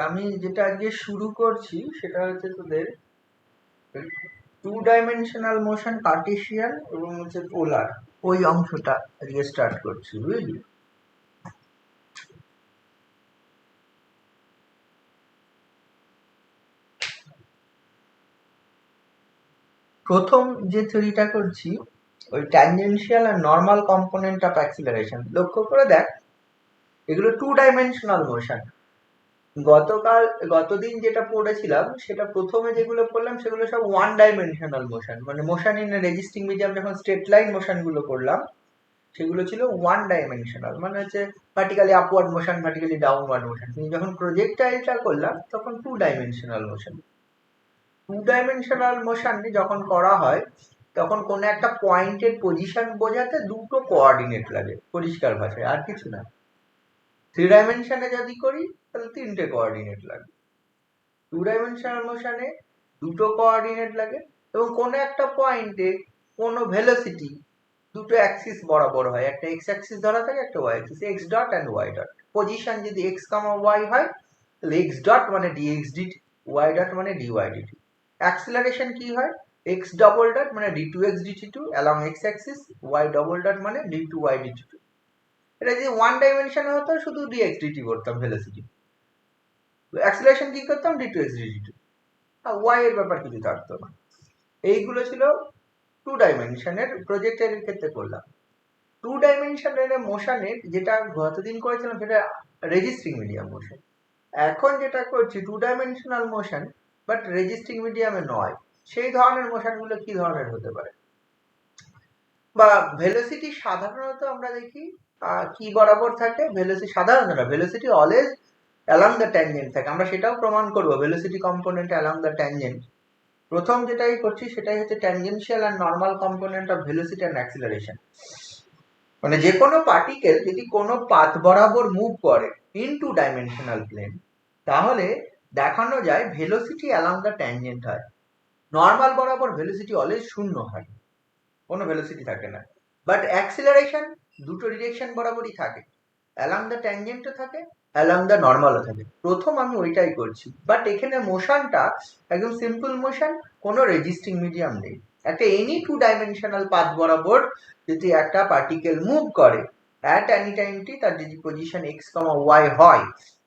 আমি যেটা আজকে শুরু করছি সেটা হচ্ছে তোদের 2 ডাইমেনশনাল মোশন, কার্টেসিয়ান এবং হচ্ছে পোলার, ওই অংশটা আজকে স্টার্ট করছি, বুঝলি? প্রথম যে থিওরিটা করছি ওই ট্যানজেনশিয়াল আর নর্মাল কম্পোনেন্ট অফ অ্যাক্সিলারেশন। লক্ষ্য করে দেখ, এগুলো 2 ডাইমেনশনাল মোশন। গতদিন যেটা পড়েছিলাম সেটা প্রথমে যেগুলো পড়লাম সেগুলো সব 1 ডাইমেনশনাল মোশন, মানে মোশন ইন রেজিস্টিং মিডিয়াম। যখন স্ট্রেট লাইন মোশন গুলো করলাম সেগুলো ছিল 1 ডাইমেনশনাল, মানে হচ্ছে vertically upward motion, vertically downward motion. কিন্তু যখন প্রজেক্টাইলটা করলাম তখন 2 ডাইমেনশনাল মোশন। 2 ডাইমেনশনাল মোশন যখন করা হয় তখন কোনো একটা পয়েন্টের পজিশন বোঝাতে দুটো কোঅর্ডিনেট লাগে, পরিষ্কার ভাষায়, আর কিছু না। 3 ডাইমেনশনে যদি করি তাহলে 3টে কোঅর্ডিনেট লাগে। 2 ডাইমেনশনাল মোশনে দুটো কোঅর্ডিনেট লাগে, এবং কোনো একটা পয়েন্টে কোনো ভেলোসিটি দুটো অ্যাক্সিস বরাবর হয়, একটা এক্স অ্যাক্সিস ধরা থাকে, একটা Y axis, X dot and Y dot. Position যদি এক্স কমা ওয়াই হয় তাহলে এক্স ডট মানে ডিএক্স ডিটি, ওয়াই ডট মানে ডিওয়াই ডিটি। অ্যাক্সিলারেশন কি হয়? এক্স ডবল ডট মানে D two X dt two along X axis, Y double dot মানে D two Y dt two. এটা যদি 1 ডাইমেনশনে হতো শুধু ডিএক্স ডিটি করতাম ভেলোসিটি, অ্যাক্সিলারেশন কি করতাম? D two X dt two, আর ওয়াই এর ব্যাপার কিছু থাকতো না। এইগুলো ছিল 2 ডাইমেনশনের প্রজেক্টের ক্ষেত্রে করলাম। 2 ডাইমেনশনের মোশনের যেটা গতদিন করেছিলাম সেটা রেজিস্ট্রিং মিডিয়াম মোশন। এখন যেটা করছি 2 ডাইমেনশনাল মোশন, বাট রেজিস্ট্রিং মিডিয়ামে নয়। সেই ধরনের মোশনগুলো কি ধরনের হতে পারে? বা ভেলোসিটি সাধারণত আমরা দেখি কি বরাবর থাকে? ভেলোসিটি সাধারণত না, velocity always along the tangent থাকে। আমরা সেটাও প্রমাণ করবো, velocity component along the tangent. প্রথম যেটাই করছি সেটাই হচ্ছে tangential and normal component of velocity and acceleration. মানে যে কোনো পার্টিকেল যদি কোনো পাথ বরাবর মুভ করে ইন 2 ডাইমেনশনাল প্লেন, তাহলে দেখানো যায় ভেলোসিটি অ্যালং দ্য ট্যানজেন্ট হয়। নর্মাল বরাবর ভেলোসিটি অলওয়েজ 0 হয়, কোনো ভেলোসিটি থাকে না। বাট অ্যাক্সিলারেশন দুটো ডিরেকশন বরাবরই থাকে, অ্যালং দ্য ট্যানজেন্টও থাকে, অ্যালং দ্য নর্মালও থাকে। প্রথম আমি ওইটাই করছি, বাট এখানে মোশনটা একদম সিম্পল মোশন, কোনো রেজিস্টিং মিডিয়াম নেই। একটা এনি 2 ডাইমেনশনাল পাথ বরাবর যদি একটা পার্টিকেল মুভ করে অ্যাট এনি টাইম টি, তার যদি পজিশন এক্স কমা ওয়াই হয়,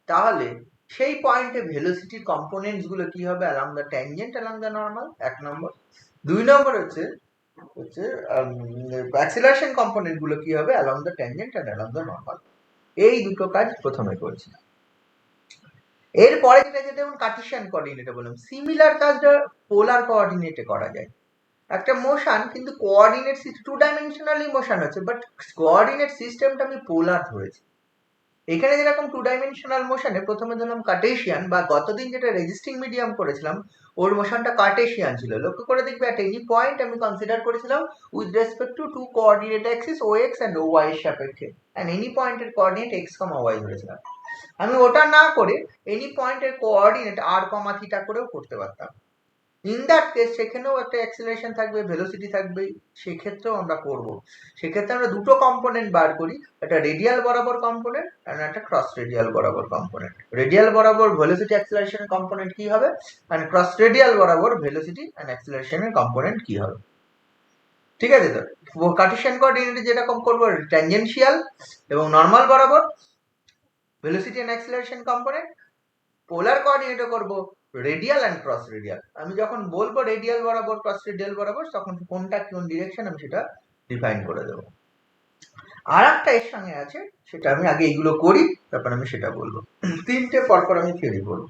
তাহলে সেই পয়েন্টে ভেলোসিটির কম্পোনেন্টস গুলো কি হবে? Along the tangent, along the normal, 1 নম্বর। 2 নম্বর হচ্ছে অ্যাক্সিলারেশন কম্পোনেন্ট গুলো কি হবে? Along the tangent and along the normal. এই দুটো কাজ প্রথমে করছি। এরপরে যেটা যেমন কার্টেসিয়ান কোঅর্ডিনেটে বললাম, সিমিলার কাজটা পোলার কোঅর্ডিনেটে করা যায়। একটা মোশন কিন্তু কোঅর্ডিনেট 2 ডাইমেনশনালি মোশন হচ্ছে, বাট কোঅর্ডিনেট সিস্টেমটা আমি পোলার ধরেছি। এখানে যেরকম 2 ডাইমেনশনাল মোশনে প্রথমে ধরলাম কার্টেসিয়ান, বা গতদিন যেটা রেজিস্টিং মিডিয়াম করেছিলাম ওর মোশনটা কার্টেসিয়ান ছিল। লক্ষ্য করে দেখবে at any পয়েন্ট আমি কনসিডার করেছিলাম with respect to 2 coordinate axis O X and O Y এর সাপেক্ষে, অ্যান্ড এনি পয়েন্টের কোঅর্ডিনেট এক্স কমা ওয়াই ধরেছিলাম। আমি ওটা না করে এনি পয়েন্টের কোঅর্ডিনেট আর কমা থিটা করেও করতে পারতাম। ইন দ্যাট কেস সেখানেও একটা অ্যাক্সিলারেশন থাকবে, ভেলোসিটি থাকবে, সেক্ষেত্রেও আমরা করব। সেক্ষেত্রে আমরা দুটো কম্পোনেন্ট বার করি, একটা রেডিয়াল বরাবর কম্পোনেন্ট আর একটা ক্রস রেডিয়াল বরাবর কম্পোনেন্ট। রেডিয়াল বরাবর ভেলোসিটি অ্যাক্সিলারেশন কম্পোনেন্ট কি হবে, আর ক্রস রেডিয়াল বরাবর ভেলোসিটি অ্যান্ড অ্যাক্সিলারেশনের কম্পোনেন্ট কি হবে। ঠিক আছে? তো কার্টেসিয়ান কোঅর্ডিনেটে যেরকম করবো ট্যানজেনশিয়াল এবং নর্মাল বরাবর ভেলোসিটি অ্যান্ড অ্যাক্সিলারেশন কম্পোনেন্ট, পোলার কোঅর্ডিনেটে করব রেডিয়াল অ্যান্ড ক্রস রেডিয়াল। আমি যখন বলবো রেডিয়াল বরাবর ক্রস রেডিয়াল বরাবর, তখন কোনটা কোন ডিরেকশন আমি সেটা ডিফাইন করে দেবো। আর একটা এর সঙ্গে আছে, সেটা আমি আগে এইগুলো করি, তারপর আমি সেটা বলবো। 3টে পরপর আমি থিওরি বলবো।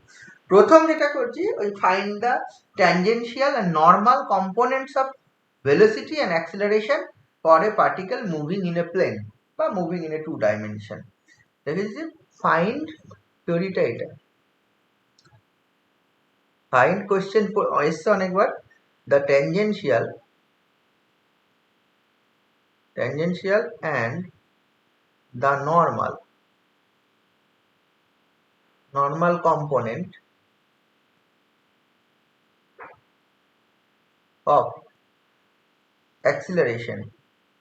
প্রথম যেটা করছি ওই find the tangential and normal components of velocity and acceleration for a particle moving in a plane বা মুভিং ইন এ 2 ডাইমেনশন। দেখেছি ফাইন্ড থিওরিটা এটা। ফাইন্ড কোশ্চেন এসছে অনেকবার, the tangential and the normal component of acceleration,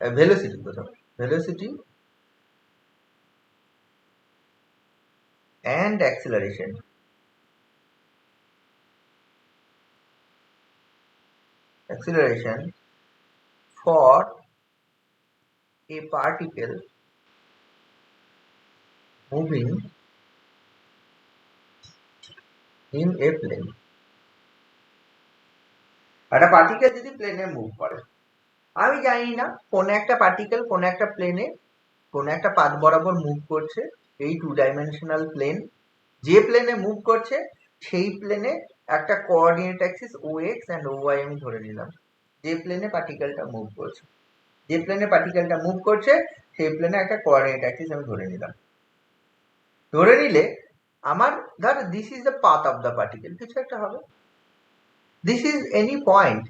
velocity প্রথমে, velocity and acceleration acceleration for a particle moving in a plane. একটা particle যদি প্লেনে মুভ করে, আমি জানি না কোন একটা পার্টিকেল কোন একটা প্লেনে কোন একটা পাথ বরাবর মুভ করছে, এই 2 ডাইমেনশনাল প্লেন, যে প্লেনে মুভ করছে সেই প্লেনে একটা coordinate Axis OX and OY আমি ধরে নিলাম। যে প্লেনে পার্টিকেলটা মুভ করছে, যে প্লেনে পার্টিকেলটা মুভ করছে সেই প্লেনে একটা কোঅর্ডিনেট অ্যাক্সিস আমি ধরে নিলাম। ধরে নিলে আমার ধর this is the path of the particle, কিছু একটা হবে। This is any point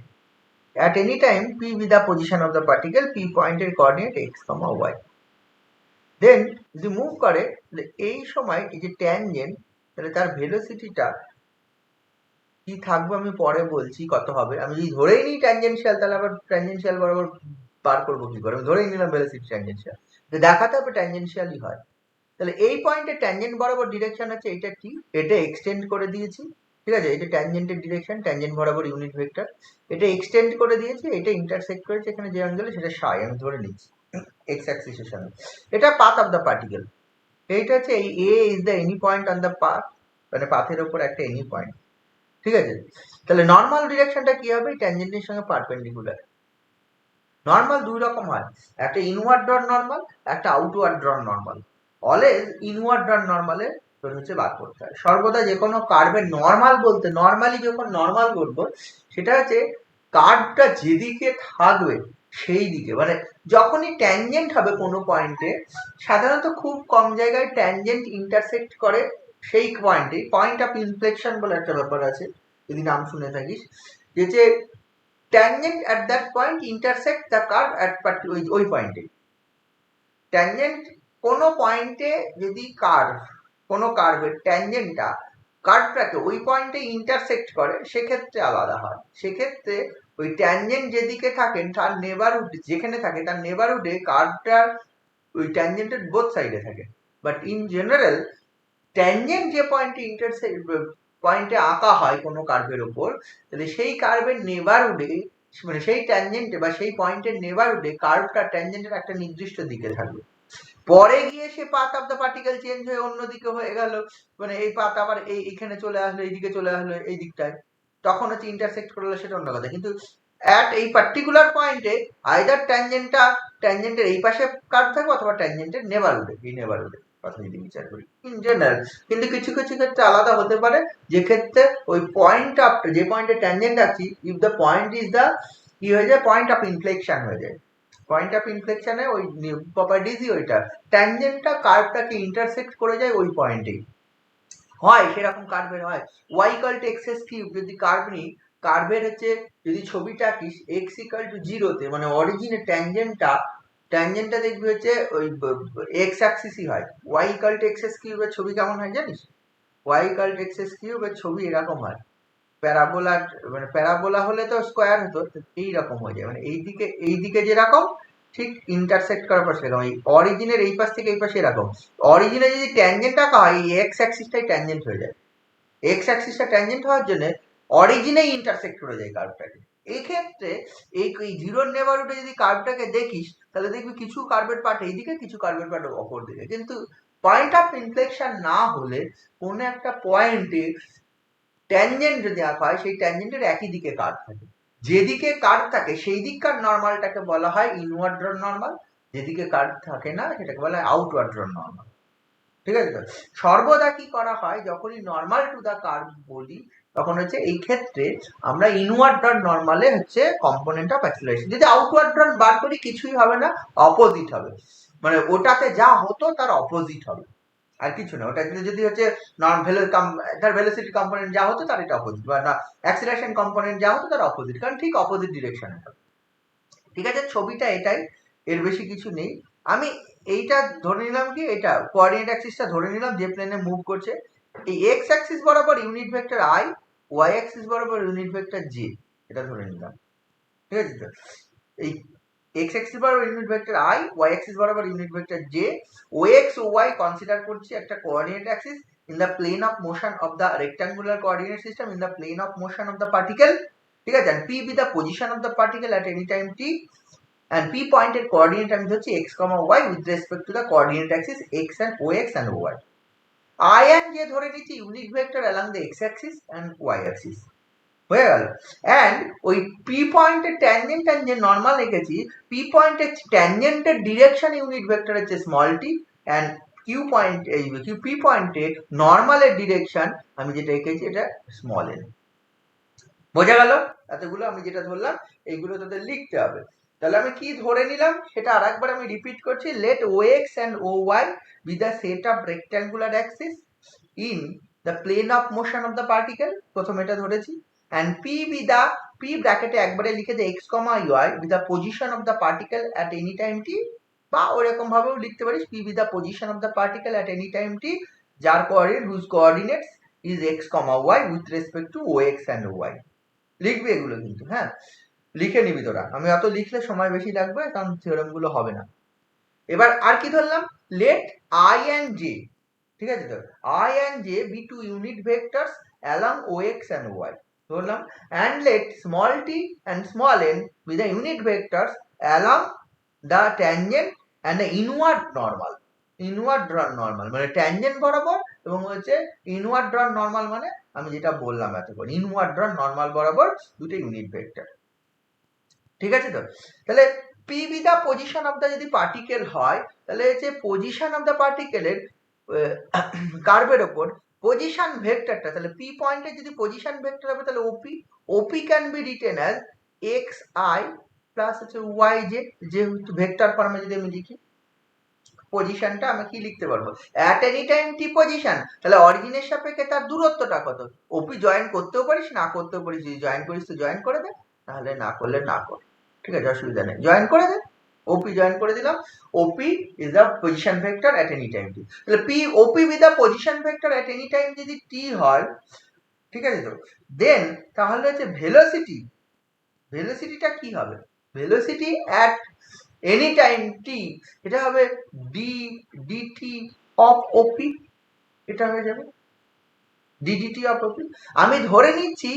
at any time p be the position of the particle, p পয়েন্টের কোঅর্ডিনেট x, y। দেন যদি মুভ করে এই সময় এই যে ট্যানজেন্ট, তাহলে তার ভেলোসিটিটা কি থাকবে আমি পরে বলছি কত হবে। আমি যদি ধরেই নিই ট্যানজেনশিয়াল, তাহলে আবার ট্যানজেনশিয়াল বরাবর বার করবো কি করে? আমি ধরেই নিলাম ভেলোসিটি ট্যানজেনশিয়াল, দেখাতে হবে ট্যানজেনশিয়ালই হয়। তাহলে এই পয়েন্টে ট্যানজেন্ট বরাবর ডিরেকশন হচ্ছে এটা টি, এটা এক্সটেন্ড করে দিয়েছি, ঠিক আছে? এটা ট্যানজেন্টের ডিরেকশন, ট্যানজেন্ট বরাবর ইউনিট ভেক্টর, এটা এক্সটেন্ড করে দিয়েছি, এটা ইন্টারসেক্ট করেছে এখানে যে অ্যাঙ্গেলে, সেটা সাই আমি ধরে নিচ্ছি এক্স অ্যাক্সিসের সঙ্গে। এটা পাথ অফ দ্য পার্টিকেল। এইটা হচ্ছে এই A is the any point on the path, মানে পাথের উপর একটা এনি পয়েন্ট, ঠিক আছে? তাহলে নর্মাল ডিরেকশনটা কি হবে? ট্যানজেন্টের সঙ্গে পারপেন্ডিকুলার। নর্মাল দুই রকম হয়, একটা ইনওয়ার্ড ড্রন নর্মাল, একটা outward drawn normal. Always inward drawn নর্মালে তোর হচ্ছে বার করতে হয় সর্বদা। যে কোনো কার্ভের নর্মাল বলতে, নর্মালি যখন নর্মাল করবো সেটা হচ্ছে কার্ভটা যেদিকে থাকবে সেই দিকে, মানে যখনই ট্যানজেন্ট হবে কোনো পয়েন্টে, সাধারণত খুব কম জায়গায় ট্যানজেন্ট ইন্টারসেক্ট করে সেই পয়েন্টে। পয়েন্ট অফ ইনফ্লেকশন বলে একটা ব্যাপার আছে, যদি নাম শুনে থাকিস, যে tangent at that point intersect the curve at ওই পয়েন্টে। ট্যানজেন্ট কোনো পয়েন্টে যদি কোনো কার্ভের ট্যানজেন্টটা কার্ভটাকে ওই পয়েন্টে ইন্টারসেক্ট করে, সেক্ষেত্রে আলাদা হয়। সেক্ষেত্রে ওই ট্যানজেন্ট যেদিকে থাকেন তার নেবারহুড যেখানে থাকে, তার নেবারহুডে কার্ভটার ওই ট্যানজেন্টের বোথ সাইডে থাকে। বাট ইন জেনারেল ট্যানজেন্ট যে পয়েন্টে পয়েন্টে আঁকা হয় কোনো কার্ভের উপর, তাহলে সেই কার্ভের নেবারহুডে, মানে সেই ট্যানজেন্টে বা সেই পয়েন্টের নেবারহুডে কার্ভটা ট্যানজেন্টের একটা নির্দিষ্ট দিকে থাকবে। পরে গিয়ে সে path of the particle change হয়ে অন্যদিকে হয়ে গেল, মানে এই পাথ আবার এইখানে চলে আসলো, এইদিকে চলে আসলো, এই দিকটায়, তখন হচ্ছে ইন্টারসেক্ট করলো, সেটা অন্য কথা। কিন্তু অ্যাট এই পার্টিকুলার পয়েন্টে আইদার ট্যানজেন্টের এই পাশে কার্ভ থাকবে অথবা ট্যানজেন্টের নেবারহুডে, এই নেবারহুডে কথা যদি বিচার করি ইন জেনারেল। কিন্তু কিছু কিছু ক্ষেত্রে আলাদা হতে পারে, যে ক্ষেত্রে ওই পয়েন্ট অফ, যে পয়েন্টে ট্যানজেন্ট আছি, if the point is the কি হয়ে যায়, পয়েন্ট অফ ইনফ্লেকশন হয়ে যায়। পয়েন্ট অফ ইনফ্লেকশনে ওই প্রপার্টিজই ওইটা, ট্যানজেন্টটা কার্ভটাকে ইন্টারসেক্ট করে যায় ওই পয়েন্টেই হয়, সেরকম কার্ভের হয়। y equal two x S cube যদি কার্ভ নিই, কার্ভের হচ্ছে যদি ছবিটা আঁকিস x ইকুয়াল টু 0-তে, মানে অরিজিনে ট্যানজেন্টটা দেখবি হচ্ছে ওই x অ্যাক্সিসই হয়। y equal two x S কিউবের ছবি কেমন হয় জানিস? y equal two x S কিউবের ছবি এরকম হয়, প্যারাবোলা, মানে প্যারাবোলা হলে তো স্কোয়ার হতো, এইরকম হয়ে যায়, মানে এইদিকে যেরকম ঠিক ইন্টারসেক্ট করার পর সেরকম, এই অরিজিনের এই পাশ থেকে এই পাশে এরকম। অরিজিনে যদি ট্যানজেন্ট আঁকা হয়, এই এক্স অ্যাক্সিসটাই ট্যানজেন্ট হয়ে যায়। এক্স অ্যাক্সিসটা ট্যানজেন্ট হওয়ার জন্য অরিজিনেই ইন্টারসেক্ট করে যায় কার্ভটাকে। এই ক্ষেত্রে এই জিরোর নেবারহুডে যদি কার্ভটাকে দেখিস, তাহলে দেখবি কিছু কার্ভের পার্ট এইদিকে, কিছু কার্ভের পার্ট অপর দিকে। কিন্তু পয়েন্ট অফ ইনফ্লেকশন না হলে কোনো একটা পয়েন্টে ট্যানজেন্ট যদি আঁকা হয়, সেই ট্যানজেন্টের একই দিকে কার্ভ থাকে। যেদিকে কার্ভ থাকে সেই দিককার নর্মালটাকে বলা হয় ইনওয়ার্ড ড্রন নর্মাল, যেদিকে কার্ভ থাকে না সেটাকে বলা হয় আউটওয়ার্ড ড্রন নর্মাল, ঠিক আছে? তো সর্বদা কি করা হয়, যখনই নর্মাল টু দা কার্ভ বলি, তখন হচ্ছে এই ক্ষেত্রে আমরা ইনওয়ার্ড ড্রন নর্মালে হচ্ছে কম্পোনেন্ট অফ অ্যাক্সিলারেশন। যদি আউটওয়ার্ড ড্রন বার করি কিছুই হবে না, অপোজিট হবে, মানে ওটাতে যা হতো তার অপোজিট হবে, আর কিছু না। ওটা যদি হচ্ছে তার ভেলোসিটি কম্পোনেন্ট যা হতো তার এটা অপোজিট, বা না অ্যাক্সিলারেশন কম্পোনেন্ট যা হতো তার অপোজিট, কারণ ঠিক অপোজিট ডিরেকশনে হবে, ঠিক আছে? ছবিটা এটাই, এর বেশি কিছু নেই। আমি এইটা ধরে নিলাম কি, এটা কোঅর্ডিনেট অ্যাক্সিসটা ধরে নিলাম যে প্লেনে মুভ করছে। এই এক্স অ্যাক্সিস বরাবর unit vector I, Y axis বরাবর ইউনিট ভেক্টর জে, এটা ধরে নিলাম, ঠিক আছে? তো এই x axis বরাবর unit vector i, y axis বরাবর ইউনিট ভেক্টর j, ox ও y কনসিডার করছি একটা coordinate Axis in the plane of motion of the rectangular coordinate system in the plane of motion of the particle, ঠিক আছে, and p be the position of the particle at any time t, and p point এর coordinate আমি ধরছি x, y with respect to the coordinate axis x and ox and oy. I and j ধরে নিচ্ছি unit vector along the x axis and y axis, হয়ে গেল। And ওই P পয়েন্টের tangent যে নর্মাল রেখেছি, পি পয়েন্টের ট্যানজেন্টের ডিরেকশন ইউনিট ভেক্টর হচ্ছে small T, and Q point এই পি পয়েন্টে নর্মালের ডিরেকশন আমি যেটা রেখেছি এটা স্মল এন। বোঝা গেল? এতগুলো আমি যেটা ধরলাম এইগুলো তোদের লিখতে হবে। তাহলে আমি কি ধরে নিলাম সেটা আর একবার আমি রিপিট করছি। Let O X and O Y be the set of rectangular axis in the plane of motion of the particle, প্রথম এটা ধরেছি। and p be the p ব্র্যাকেটে একবারে লিখে দে x, y be the position of the particle at any time t, বা ওরকম ভাবেও লিখতে পারিস p be the position of the particle at any time t যার coordinate whose coordinates is x, y with respect to ox and oy। লিখবি এগুলো কিন্তু, হ্যাঁ লিখে নিবি তোরা, আমি অত লিখলে সময় বেশি লাগবে কারণ থিওরেম গুলো হবে না। এবার আর কি ধরলাম, লেট i and j, ঠিক আছে, তো i and j be two unit vectors along ox and y ধরলাম, and let small t and small n be the unit vectors along the tangent and the inward normal। Inward drawn normal মানে tangent বরাবর, এবং হচ্ছে inward drawn normal মানে আমি যেটা বললাম এতক্ষণ ইনওয়ার্ড drawn নর্মাল বরাবর দুটো ইউনিট ভেক্টর। ঠিক আছে, তো তাহলে P be the position of the যদি পার্টিকেল হয় তাহলে হচ্ছে পজিশন অফ দা পার্টিকেলের কার্ভের ওপর পজিশন ভেক্টরটা, তাহলে পি পয়েন্টে যদি পজিশন ভেক্টর হবে তাহলে OP, OP can be written as x I plus হচ্ছে ওয়াই জে, যেহেতু ভেক্টর ফর্মে যদি আমি লিখি পজিশনটা আমি কি লিখতে পারবো, at any time t position, তাহলে অরিজিনের সাপেক্ষে তার দূরত্বটা কত, ওপি জয়েন করতেও পারিস না করতেও পারিস, যদি জয়েন করিস তো জয়েন করে দে, তাহলে না করলে না কর, ঠিক আছে অসুবিধা নেই, জয়েন করে দে, ওপি জয়েন করে দিলাম। OP is the position vector at any time t, তাহলে P OP with the position vector at any time যদি টি হয়, ঠিক আছে, তো দেন তাহলে হচ্ছে ভেলোসিটি, ভেলোসিটিটা কি হবে, ভেলোসিটি অ্যাট এনি টাইম টি এটা হবে ডি ডিটি অফ ওপি, এটা হয়ে যাবে ডিডিটি অফ ওপি। আমি ধরে নিচ্ছি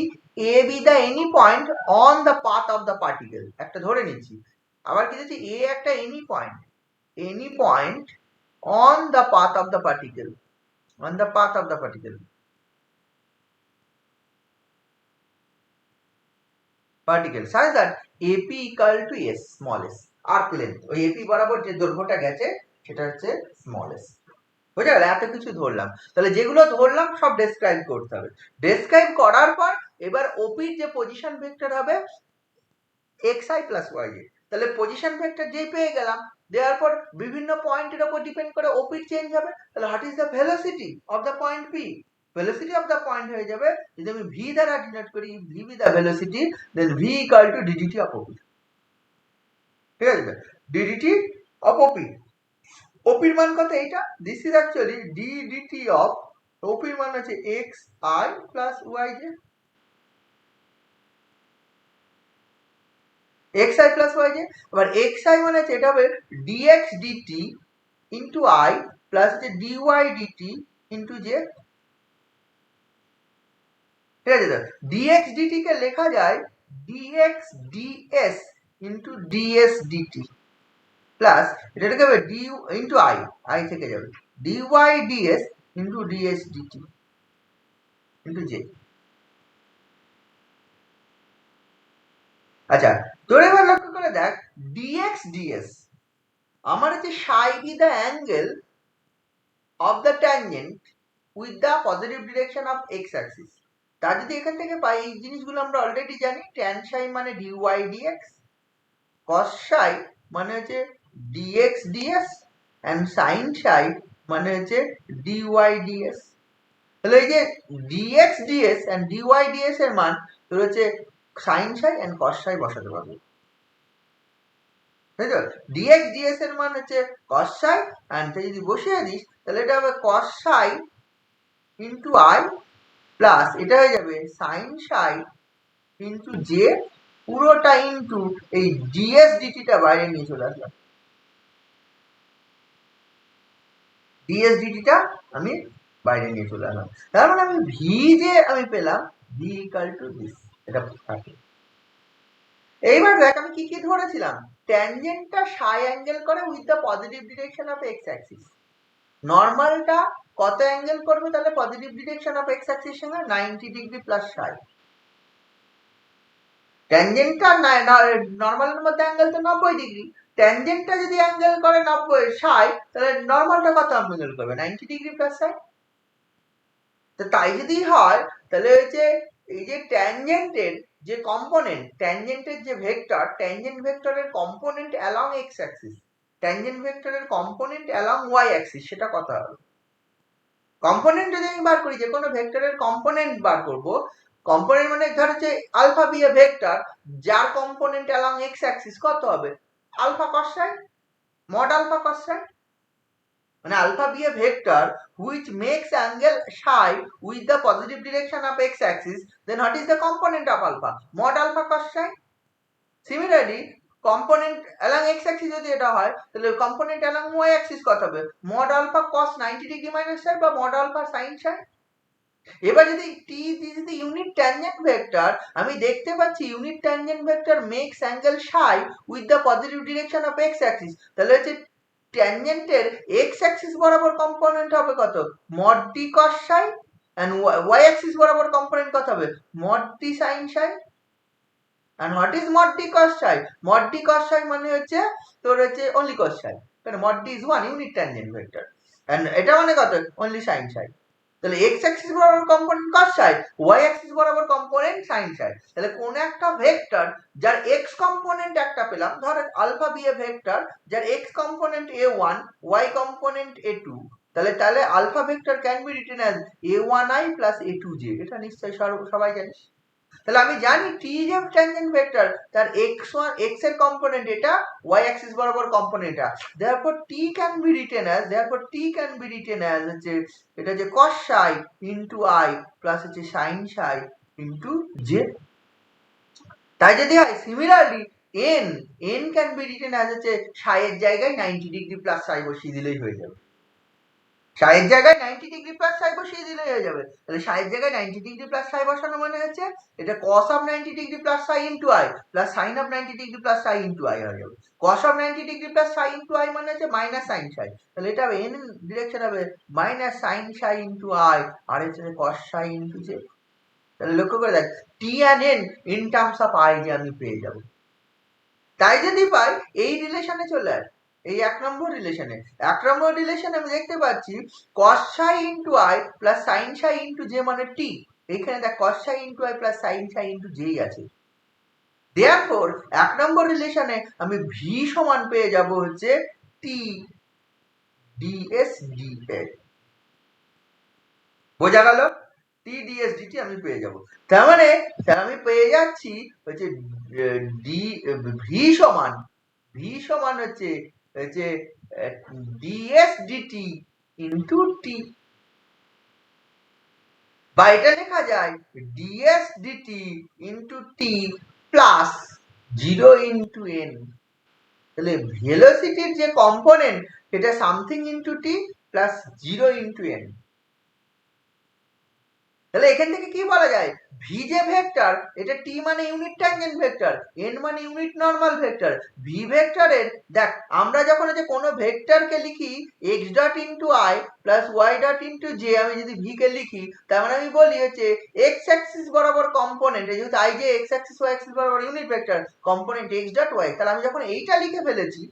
A be the any point on the path of the particle, একটা ধরে নিচ্ছি, আবার কি দিচ্ছি এ একটা any point on the path of the particle, on the path of the particle, particle such that AP equal to S, small s, arc length, ওই AP বরাবর যে দৈর্ঘ্যটা গেছে সেটা হচ্ছে স্মল s। বুঝা গেল? এত কিছু ধরলাম, তাহলে যেগুলো ধরলাম সব ডেসক্রাইব করতে হবে। ডেসক্রাইব করার পর এবার ওপির যে পজিশন ভেক্টর হবে xi প্লাস y, তাহলে পজিশন ভেক্টর যেই পেয়ে গেলাম, দেওয়ার পর বিভিন্ন পয়েন্টের উপর ডিপেন্ড করে ওপির চেঞ্জ হবে, তাহলে what is the velocity of the point P, velocity of the point হয়ে যাবে, যদি আমি v দ্বারা ডিনোট করি, v be the velocity, then v equal to ddt of op, ঠিক আছে, ddt of op, op এর মান কত এইটা, this is actually ddt of op এর মান আছে xi plus yj, xi plus yj, আবার xi মানে আছে এটা হবে dx dt into I plus dy dt into j, ঠিক আছে, dx dt কে লেখা যায় dx ds into ds dt plus এটাকে হবে d into I থেকে যাবে dy ds into ds dt into j। আচ্ছা, তোর এবার লক্ষ্য করে দেখ dx ds আমার হচ্ছে psi be the angle of the tangent with the positive direction of x axis, তার যদি এখান থেকে পাই, এই জিনিসগুলো আমরা অলরেডি জানি, tan psi মানে dy dx, cos psi মানে হচ্ছে dx ds and sin psi মানে হচ্ছে dy ds, তাহলে এই যে dx ds and dy ds এর মান তোর হচ্ছে sin psi and cos psi বসাতে পারবো, তাই তো, dx ds এর মান হচ্ছে cos psi and যদি বসিয়ে দিস তাহলে এটা হবে cos psi into I plus এটা হয়ে যাবে sin psi into j, পুরোটা ইনটু এই ds dt টা বাইরে নিয়ে চলে আসলাম, ds dt টা আমি বাইরে নিয়ে চলে আসলাম, তার মানে আমি v যে আমি পেলাম v equal to this, এটা থাকে। এইবার দেখ আমি কি কি ধরেছিলাম, ট্যানজেন্টটা সাই অ্যাঙ্গেল করে with the positive direction of x axis, নর্মালটা কত অ্যাঙ্গেল করবে তাহলে positive direction of x axis সঙ্গে 90 ডিগ্রি প্লাস সাই। ট্যানজেন্টটা নর্মালের মধ্যে অ্যাঙ্গেল তো 90 ডিগ্রি, ট্যানজেন্টটা যদি অ্যাঙ্গেল করে 90 সাই তাহলে নর্মালটা কত অ্যাঙ্গেল করবে 90 ডিগ্রি প্লাস সাই। তো তাই যদি হয় তাহলে হচ্ছে এই যে ট্যানজেন্টের যে কম্পোনেন্ট, ট্যানজেন্টের যে ভেক্টর, ট্যানজেন্ট ভেক্টরের component along X Axis, tangent ভেক্টরের কম্পোনেন্ট অ্যালং ওয়াই অ্যাক্সিস, সেটা কত হবে। কম্পোনেন্ট যদি আমি বার করি, যে কোনো ভেক্টরের কম্পোনেন্ট বার করব, কম্পোনেন্ট মানে ধর হচ্ছে আলফা বি এ ভেক্টর যার কম্পোনেন্ট অ্যালং এক্স অ্যাক্সিস কত হবে, আলফা কস সাই, মড আলফা কস সাই, মানে alpha be a vector which makes angle psi with the positive direction of x axis, then what is the component of alpha, mod alpha cos psi. Similarly component along x axis যদি এটা হয় তাহলে component along y axis কত হবে, mod alpha cos 90 degree minus psi বা mod alpha sin psi। এবার যদি t যদি ইউনিট ট্যানজেন্ট ভেক্টর, আমি দেখতে পাচ্ছি unit tangent vector makes angle psi with the positive direction of x axis, তাহলে হচ্ছে ট্যানজেন্টের এক্স অ্যাক্সিস বরাবর কম্পোনেন্ট হবে কত, mod T cos psi, and Y axis বরাবর কম্পোনেন্ট কত হবে, mod T sine psi. And what is mod T cos psi, mod T cos সাই মানে হচ্ছে তোর হচ্ছে অনলি কস সাই, কারণ mod T is one unit tangent vector, and এটা মানে কত অনলি সাইন সাই। তাহলে এক্স অ্যাক্সিস বরাবর component cos psi, Y axis বরাবর কম্পোনেন্ট সাইন সাই। তাহলে কোন একটা ভেক্টর যার এক্স কম্পোনেন্ট একটা পেলাম, ধর আলফা বি এ ভেক্টর যার X component a1, Y component a2, তাহলে alpha vector can be written as a1i plus a2j, এটা নিশ্চয়ই সবাই জানিস। তাহলে আমি জানি টি যে ট্যানজেন্ট ভেক্টর তার x1 x এর কম্পোনেন্ট এটা, y অ্যাক্সিস বরাবর কম্পোনেন্ট এটা, therefore t can be written as হচ্ছে এটা যে cos psi into i plus হচ্ছে sin psi into j। তাই যদি হয় similarly n can be written as হচ্ছে psi এর জায়গায় 90 ডিগ্রি প্লাস psi বসিয়ে দিলেই হয়ে যাবে, psi এর জায়গায় 90 ডিগ্রি প্লাস psi বসিয়ে দিলেই হয়ে যাবে। তাহলে psi এর জায়গায় 90 ডিগ্রি প্লাস psi বসানো মানে হচ্ছে এটা cos of 90 degree plus psi into i plus sin of 90 degree plus psi into i হয়ে যাবে। cos of 90 degree plus psi into i মানে হচ্ছে মাইনাস sin psi, তাহলে এটা হবে n ডিরেকশন হবে minus sin psi into i আর হচ্ছে cos psi into j। তাহলে লক্ষ্য করে দেখ t and n in terms of i যে আমি পেয়ে যাব। তাই যদি পাই এই রিলেশনে চলে আয়, এই এক নম্বর রিলেশনে আমি দেখতে পাচ্ছি cos psi into i plus sin psi into j মানে t, এখানে দেখ cos psi into i plus sin psi into j আছে। therefore এক নম্বর রিলেশনে আমি v সমান পেয়ে যাব হচ্ছে t ds dA, বোঝা গেল, t ds dt আমি পেয়ে যাব। তার মানে আমি পেয়ে যাচ্ছি হচ্ছে v সমান হচ্ছে ds dt ইনটু t, বা এটা লেখা যায় ds dt into t plus 0 into n। তাহলে ভেলোসিটির যে কম্পোনেন্ট সেটা something into t plus 0 into n। তাহলে এখান থেকে কি বলা যায়, v যে ভেক্টর এটা t মানে ইউনিট ট্যানজেন্ট ভেক্টর, n মানে ইউনিট নরমাল ভেক্টর। v ভেক্টরের দেখ আমরা যখন যে কোনো ভেক্টরকে লিখি x dot into i plus y dot into j, আমি যদি v কে লিখি তার মানে আমি বলি হচ্ছে x অ্যাক্সিস বরাবর কম্পোনেন্ট, যেহেতু i যে x অ্যাক্সিস y অ্যাক্সিস বরাবর unit vector component x dot y, তাহলে আমি যখন এইটা লিখে ফেলেছি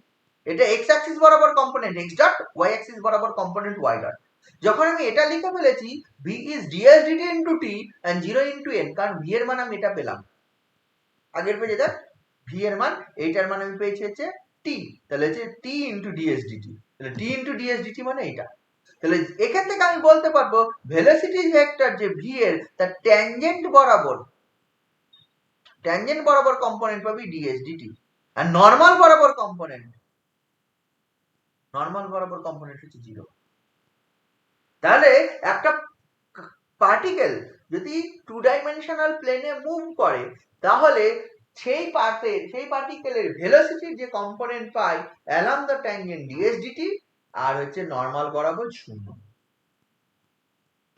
এটা x অ্যাক্সিস বরাবর component x dot, y Axis বরাবর কম্পোনেন্ট y ডট, যখন আমি এটা লিখে ফেলেছি v is ds dt into t and 0 into n, কারণ v এর মান আমি এটা পেলাম আগের পেজে, দেখ v এর মান এইটার মান আমি পেয়েছি হচ্ছে t, তাহলে হচ্ছে t into ds dt, তাহলে t into ds dt মানে এইটা। তাহলে এখান থেকে আমি বলতে পারবো ভেলোসিটি ভেক্টর যে v এর তার ট্যানজেন্ট বরাবর কম্পোনেন্ট পাবি ds dt, আর নরমাল বরাবর কম্পোনেন্ট হচ্ছে 0। তাহলে একটা পার্টিকেল যদি টু ডাইমেনশনাল প্লেনে মুভ করে তাহলে সেই পার্টিকেলের ভেলোসিটির যে component pi along the tangent ds dt আর হচ্ছে নরমাল বরাবর 0,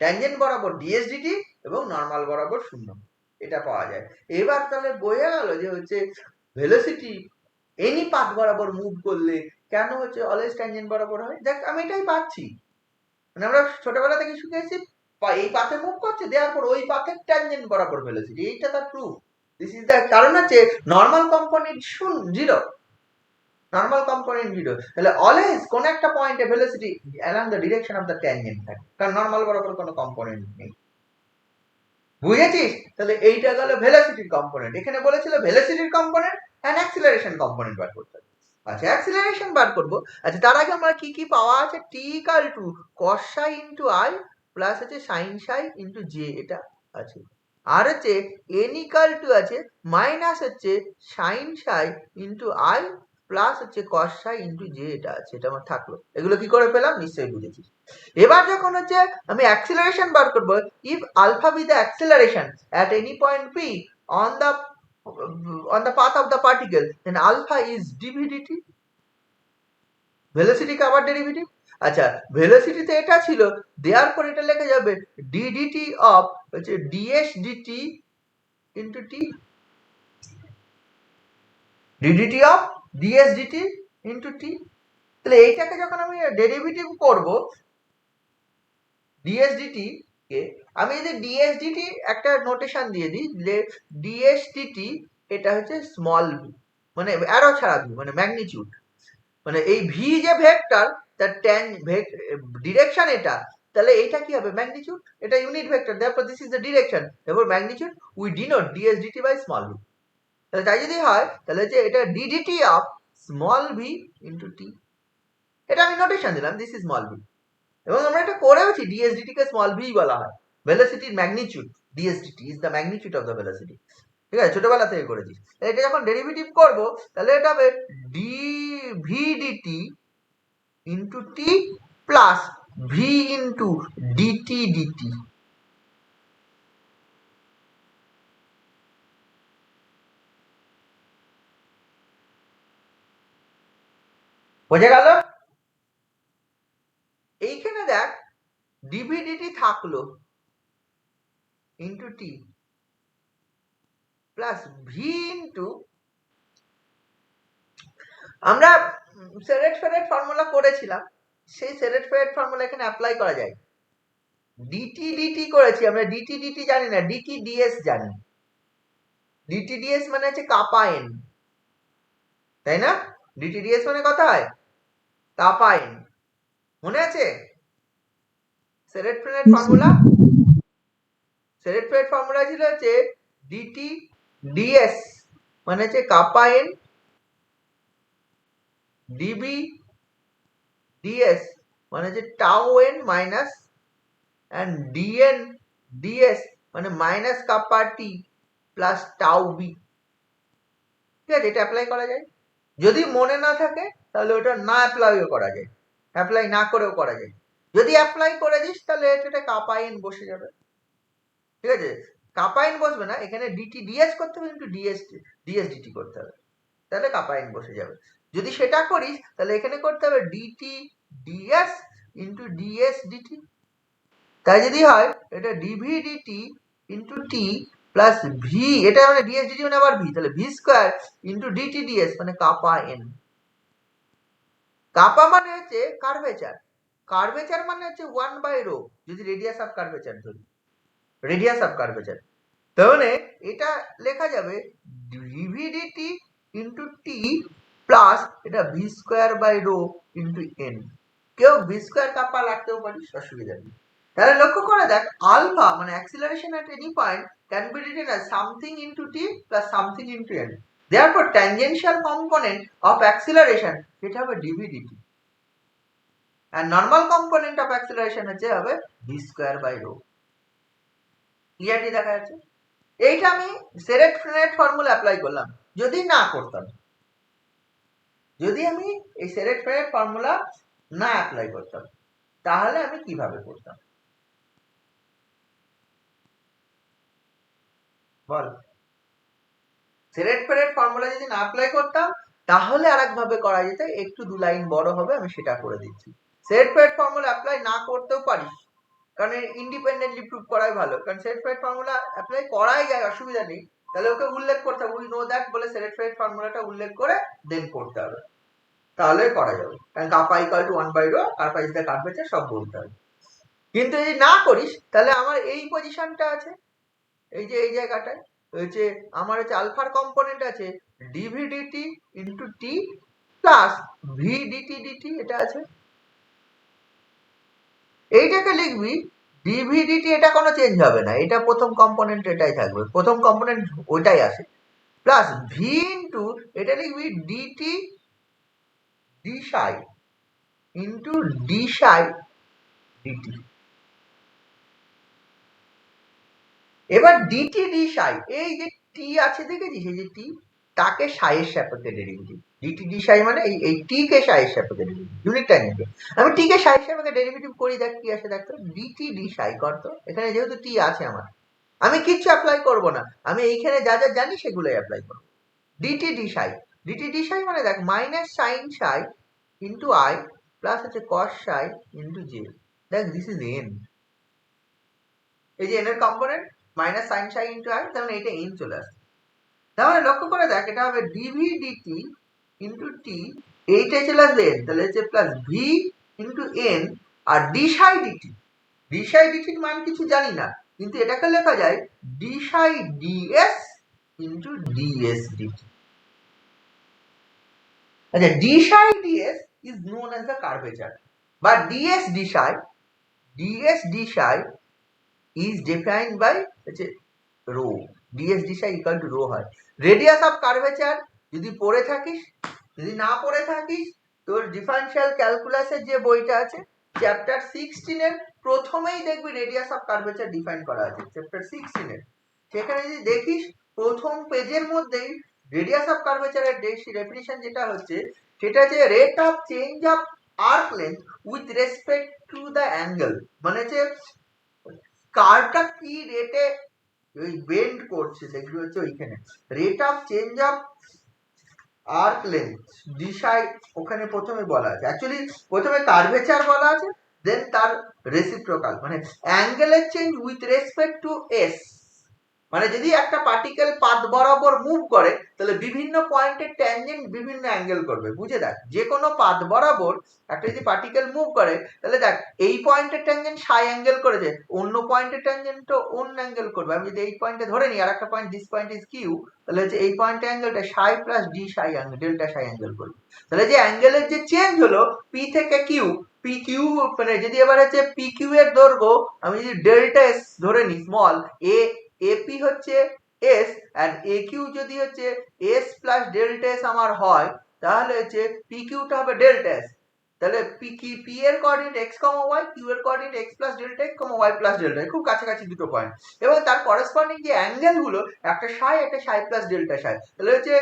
ট্যানজেন্ট বরাবর ds dt এবং নরমাল বরাবর 0 এটা পাওয়া যায়। এবার তাহলে বোঝা গেল যে হচ্ছে ভেলোসিটি এনি পাথ বরাবর মুভ করলে কেন হচ্ছে অলওয়েজ ট্যানজেন্ট বরাবর হয়? দেখ আমি এটাই পাচ্ছি, মানে আমরা ছোটবেলা থেকে শিখেছি এই পাথে মুভ করছে, দেওয়ার পর ওই পাথের ট্যানজেন্ট বরাবর ভেলোসিটি, এইটা তার প্রুফ। দিস ইজ দ্য কারণ হচ্ছে normal component zero, normal component zero, তাহলে অলওয়েজ কোন একটা পয়েন্টে velocity along the direction of the tangent থাকে, কারণ নর্মাল বরাবর কোনো কম্পোনেন্ট নেই। বুঝেছিস? তাহলে এইটা গেল ভেলোসিটির কম্পোনেন্ট। এখানে বলেছিল ভেলোসিটির কম্পোনেন্ট এন্ড অ্যাক্সিলারেশন কম্পোনেন্ট বার করতে হবে। আচ্ছা অ্যাক্সিলারেশন বার করব। আচ্ছা তার আগে আমরা কি কি পাওয়া আছে, t equal to cos psi into i plus হচ্ছে sin psi ইনটু j, এটা আছে। আর হচ্ছে n ইকুয়াল টু আছে মাইনাস হচ্ছে sin psi into i plus হচ্ছে cos psi ইনটু j, এটা আছে। এটা আমার থাকলো। এগুলো কি করে পেলাম নিশ্চয়ই বুঝেছিস। এবার যখন হচ্ছে আমি অ্যাক্সিলারেশন বার করব, if alpha be the acceleration at any point p on the path of the particle, then alpha is dv dt, velocity কে আবার ডেরিভেটিভ। আচ্ছা ভেলোসিটিতে এটা ছিল, দেওয়ার পর এটা লেখা যাবে d dt অফ হচ্ছে ds dt into t, d dt of ds dt into t। তাহলে এইটাকে যখন আমি ডেরিভেটিভ করব ds dt কে, আমি যদি ds dt একটা নোটেশন দিয়ে দিই, যে ds dt এটা হচ্ছে স্মল v, মানে অ্যারো ছাড়া v, মানে ম্যাগনিটিউড, মানে এই v যে ভেক্টর তার ট্যান ডিরেকশন এটা, তাহলে এইটা কি হবে ম্যাগনিটিউড, এটা unit vector, therefore this is the direction, therefore magnitude we denote ds dt by small v। তাহলে তাই যদি হয় তাহলে যে এটা d dt of small v into t, এটা আমি নোটেশন দিলাম, this is small v। এবং আমরা এটা করেওছি, ds dt কে স্মল v বলা হয়, ভেলোসিটির magnitude ds dt is the magnitude of the velocity, ঠিক আছে, ছোটবেলা থেকে করেছি। এটা যখন ডেরিভেটিভ করব তাহলে এটা হবে dv dt into t plus v into dt dt। বোঝা গেল? এইখানে দেখ dv dt থাকলো into t plus v into, আমরা সেরেট ফেরেট ফর্মুলা করেছিলাম, সেই সেরেট ফেরেট ফর্মুলা এখানে অ্যাপ্লাই করা যায়। dt dt করেছি আমরা, dt dt জানি না, dt ds জানি। dt ds মানে হচ্ছে কাপা n, তাই না? dt ds মানে কত হয়? কাপা n, মনে আছে সেরেট ফেরেট ফর্মুলা? সেরেট ফেরেট ফর্মুলা ছিল হচ্ছে dt ds মানে হচ্ছে কাপা n, db ds মানে হচ্ছে tau n minus, and dn ds মানে মাইনাস কাপা t প্লাস টাউ b। ঠিক আছে, এটা অ্যাপ্লাই করা যায়। যদি মনে না থাকে তাহলে ওটা না অ্যাপ্লাইও করা যায়, অ্যাপ্লাই না করেও করা যায়। যদি অ্যাপ্লাই করে দিস তাহলে এটা কাপা n বসে যাবে। ঠিক আছে, কাপা n বসবে না, এখানে dt ds করতে হবে, কিন্তু ds dt করতে হবে, তাহলে কাপা n বসে যাবে। যদি সেটা করিস তাহলে এখানে করতে হবে dt ds into ds dt। তাই যদি হয় এটা dv dt into t plus v, এটা মানে ds dt মানে আবার v, তাহলে v square into dt ds মানে কাপা n। কাপা মানে হচ্ছে কার্ভেচার, কার্ভেচার মানে হচ্ছে 1 বাই রো, যদি রেডিয়াস অফ কার্ভেচার ধরি, রেডিয়াস অফ কার্ভেচার, তাহলে এটা লেখা যাবে dv dt into t plus এটা v square by rho into n। কেউ v স্কয়ার কাপা লাগতেও পারিস, অসুবিধা নেই। তাহলে লক্ষ্য করে দেখ আলফা মানে acceleration at any point can be written as something into t plus something into n। therefore tangential component of acceleration এটা হবে dv dt, and normal component of acceleration হচ্ছে হবে v square by rho. Clearly দেখা যাচ্ছে? এইটা আমি সেরেট ফ্রেনেট formula apply করলাম। যদি না করতাম, যদি আমি এই সেরেট ফ্রেনেট ফর্মুলা না অ্যাপ্লাই করতাম, তাহলে আমি কিভাবে করতাম বল? সেরেট ফ্রেনেট ফর্মুলা যদি না অ্যাপ্লাই করতাম তাহলে আরেক ভাবে করা যেত, একটু 2 লাইন বড় হবে, আমি সেটা করে দিচ্ছি। সেরেট ফ্রেনেট ফর্মুলা অ্যাপ্লাই না করতেও পারিস, কারণ ইন্ডিপেন্ডেন্টলি প্রুভ করাই ভালো, কারণ সেরেট ফ্রেনেট ফর্মুলা অ্যাপ্লাই করাই যায়, অসুবিধা নেই, তাহলে ওকে উল্লেখ করতে হবে, উই নো দ্যাট বলে সেরেটফেরেট ফর্মুলাটা উল্লেখ করে দেন করতে হবে, তাহলে করা যাবে। কারণ কাপা ইকুয়াল টু 1/ρ, কাপা ইজ দ্য কার্ভেচার, সব বলতে হবে। কিন্তু যদি না করিস তাহলে আমার এই পজিশনটা আছে, এই যে এই জায়গাটায় হচ্ছে আমার হচ্ছে আলফার কম্পোনেন্ট আছে ডিভিডিটি into T plus V DT DT, এটা আছে। এইটাকে লিখবি ডিভিডিটি, এটা কোনো চেঞ্জ হবে না, এটা প্রথম কম্পোনেন্ট এটাই থাকবে, প্রথম কম্পোনেন্ট ওইটাই আসে, প্লাস ভি ইন্টু এটা লিখবি ডিটি ডি সাই ইন্টু ডি সাই ডিটি। এবার ডিটি ডি সাই, এই যে টি আছে দেখেছিস, এই যে টি, তাকে সাইয়ের সাপেক্ষে ডেরিভেটিভ, ডিটি ডি সাই মানে এই টি কে সাইয়ের সাপেক্ষে ডেরিভেটিভ, ইউনিটটা নিবে। আমি টি কে সাইয়ের সাপেক্ষে ডেরিভেটিভ করি, দেখ কি আসে, দেখতো ডিটি ডি সাই করতো, এখানে যেহেতু টি আছে আমার, আমি কিচ্ছু অ্যাপ্লাই করব না, আমি এইখানে যা যা জানি সেগুলোই অ্যাপ্লাই করব। ডিটি ডি সাই, ডিটি ডি সাই মানে দেখ minus sine Sai into I plus হচ্ছে কস সাই ইন্টু জে, দেখ দিস ইজ এন, এই যে এন এর component minus sine Sai into I, তার মানে এটা এন চলে আসছে। তাহলে লক্ষ্য করে দেখ, এটা হবে ডিভি ডিটি ইন্টু টি, এইটাই চলে আসবে এন, তাহলে হচ্ছে প্লাস ভি ইন্টু এন, আর ডি সাই ডিটি, ডি সাই ডিটির মান কিছু জানি না, কিন্তু এটাকে লেখা যায় D psi DS into DS DT. আচ্ছা, D psi DS is known as the curvature, বা DS D psi, DS D psi is defined by হচ্ছে rho, DS D psi equal to rho হয়। রেডিয়াস অফ কার্ভেচার যদি পড়ে থাকিস, যদি না পড়ে থাকিস, তোর ডিফারেনশিয়াল ক্যালকুলাসের যে বইটা আছে চ্যাপ্টার 16 এর প্রথমেই দেখবি রেডিয়াস অফ কার্ভেচার ডিফাইন করা আছে, চ্যাপ্টার 16 এর। সেখানে যদি দেখিস প্রথম পেজের মধ্যেই রেডিয়াস অফ কার্ভেচারের ডেফিনিশন যেটা হচ্ছে, সেটা হচ্ছে rate of change of arc length with respect to the angle, মানে হচ্ছে কারটা কি রেটে ওই বেন্ড করছে, দেখবি হচ্ছে ওইখানে rate of change of arc length দিশাই, ওখানে প্রথমে বলা আছে, অ্যাকচুয়ালি প্রথমে কার্ভেচার বলা আছে, দেন তার রেসিপ্রোকাল, মানে অ্যাঙ্গেলের change with respect to s, মানে যদি একটা পার্টিকেল পাথ বরাবর মুভ করে তাহলে বিভিন্ন পয়েন্টের ট্যানজেন্ট বিভিন্ন অ্যাঙ্গেল করবে, বুঝে দেখ, যে কোনো পাথ বরাবর একটা যদি পার্টিকেল মুভ করে তাহলে দেখ এই পয়েন্টের ট্যানজেন্ট সাই অ্যাঙ্গেল করেছে, অন্য পয়েন্টের ট্যানজেন্ট তো অন্য অ্যাঙ্গেল করবে। আমি যদি এই পয়েন্টে ধরে নিই আর একটা point, this point is Q, তাহলে হচ্ছে এই পয়েন্টের অ্যাঙ্গেলটা psi plus D psi angle, delta psi angle করবে। তাহলে যে অ্যাঙ্গেলের যে চেঞ্জ হলো পি থেকে কিউ, পি কিউ মানে যদি এবার হচ্ছে পি কিউ এর দৈর্ঘ্য আমি যদি ডেল্টা এস ধরে নিই, স্মল এ, এপি হচ্ছে এস, আর এ কিউ যদি হচ্ছে এস প্লাস ডেল্টা এস আমার হয়, তাহলে হচ্ছে পি কিউটা হবে ডেল্টা এস। তাহলে পি এর coordinate x comma y, Q এর coordinate x plus delta x comma y plus delta, খুব কাছাকাছি দুটো পয়েন্ট, এবং তার করেসপন্ডিং যে অ্যাঙ্গেল গুলো একটা সাই একটা সাই প্লাস ডেল্টা সাই, তাহলে হচ্ছে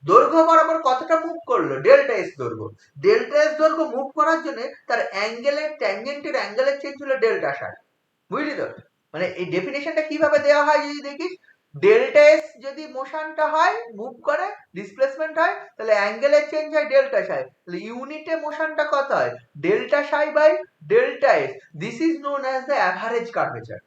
দৈর্ঘ্য বরাবর কতটা মুভ করলো, ডেল্টা এস দৈর্ঘ্য, ডেল্টা এস দৈর্ঘ্য মুভ করার জন্য তার অ্যাঙ্গেলের ট্যানজেন্টের অ্যাঙ্গেলের চেঞ্জ হলো ডেল্টা সাই, বুঝলি তো? মানে এই ডেফিনেশনটা কিভাবে দেওয়া হয় যদি দেখিস, ডেল্টা এস যদি মোশনটা হয়, মুভ করে, ডিসপ্লেসমেন্ট হয়, তাহলে অ্যাঙ্গেলের চেঞ্জ হয় ডেল্টা সাই, তাহলে ইউনিটে মোশনটা কত হয়, delta psi by delta s, this is known as the average curvature.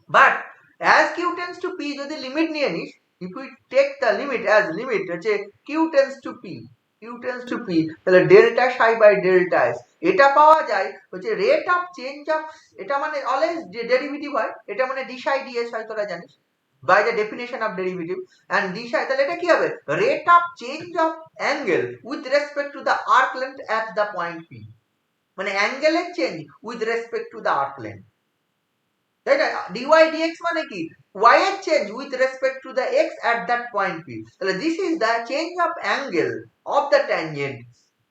But as Q tends to P, যদি লিমিট নিয়ে নিস, if we take the limit as limit হচ্ছে Q tends to P, Q tends to P, তাহলে delta psi by delta s, এটা পাওয়া যায় হচ্ছে rate of change of, এটা মানে অলওয়েজ যে ডেরিভেটিভ হয়, এটা মানে ডি সাই ডিএস হয়, তোরা জানিস by the definition of derivative, and d psi, তাহলে এটা কি হবে, rate of change of angle with respect to the arc length at the point p, মানে অ্যাঙ্গেলের change with respect to the arc length, তাই না? dy dx মানে কি, y এর change with respect to the x at that point p, তাহলে this is the change of angle of the tangent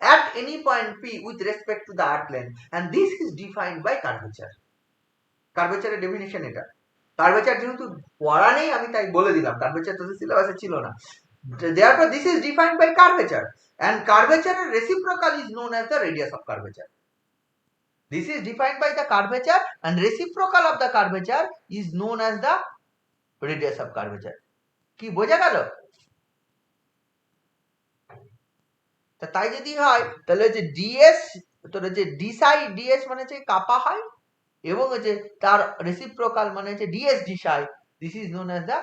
at any point p with respect to the arc length, and this is defined by curvature. curvature এর definition এটা। Curvature যেহেতু পড়া নেই আমি তাই বলে দিলাম, কার্ভেচার তো সিলেবাসে ছিল না। Therefore this is defined by curvature, and curvature reciprocal is known as the radius of curvature. This is defined by the curvature, and reciprocal of the curvature is known as the radius of curvature. কি বোঝা গেল? তাই যদি হয় তাহলে যে ds, তোর যে d psi ds মানে হচ্ছে কাপা হয়, এবং হচ্ছে তার রেসিপ্রোকাল মানে হচ্ছে ds d psi, this is known as the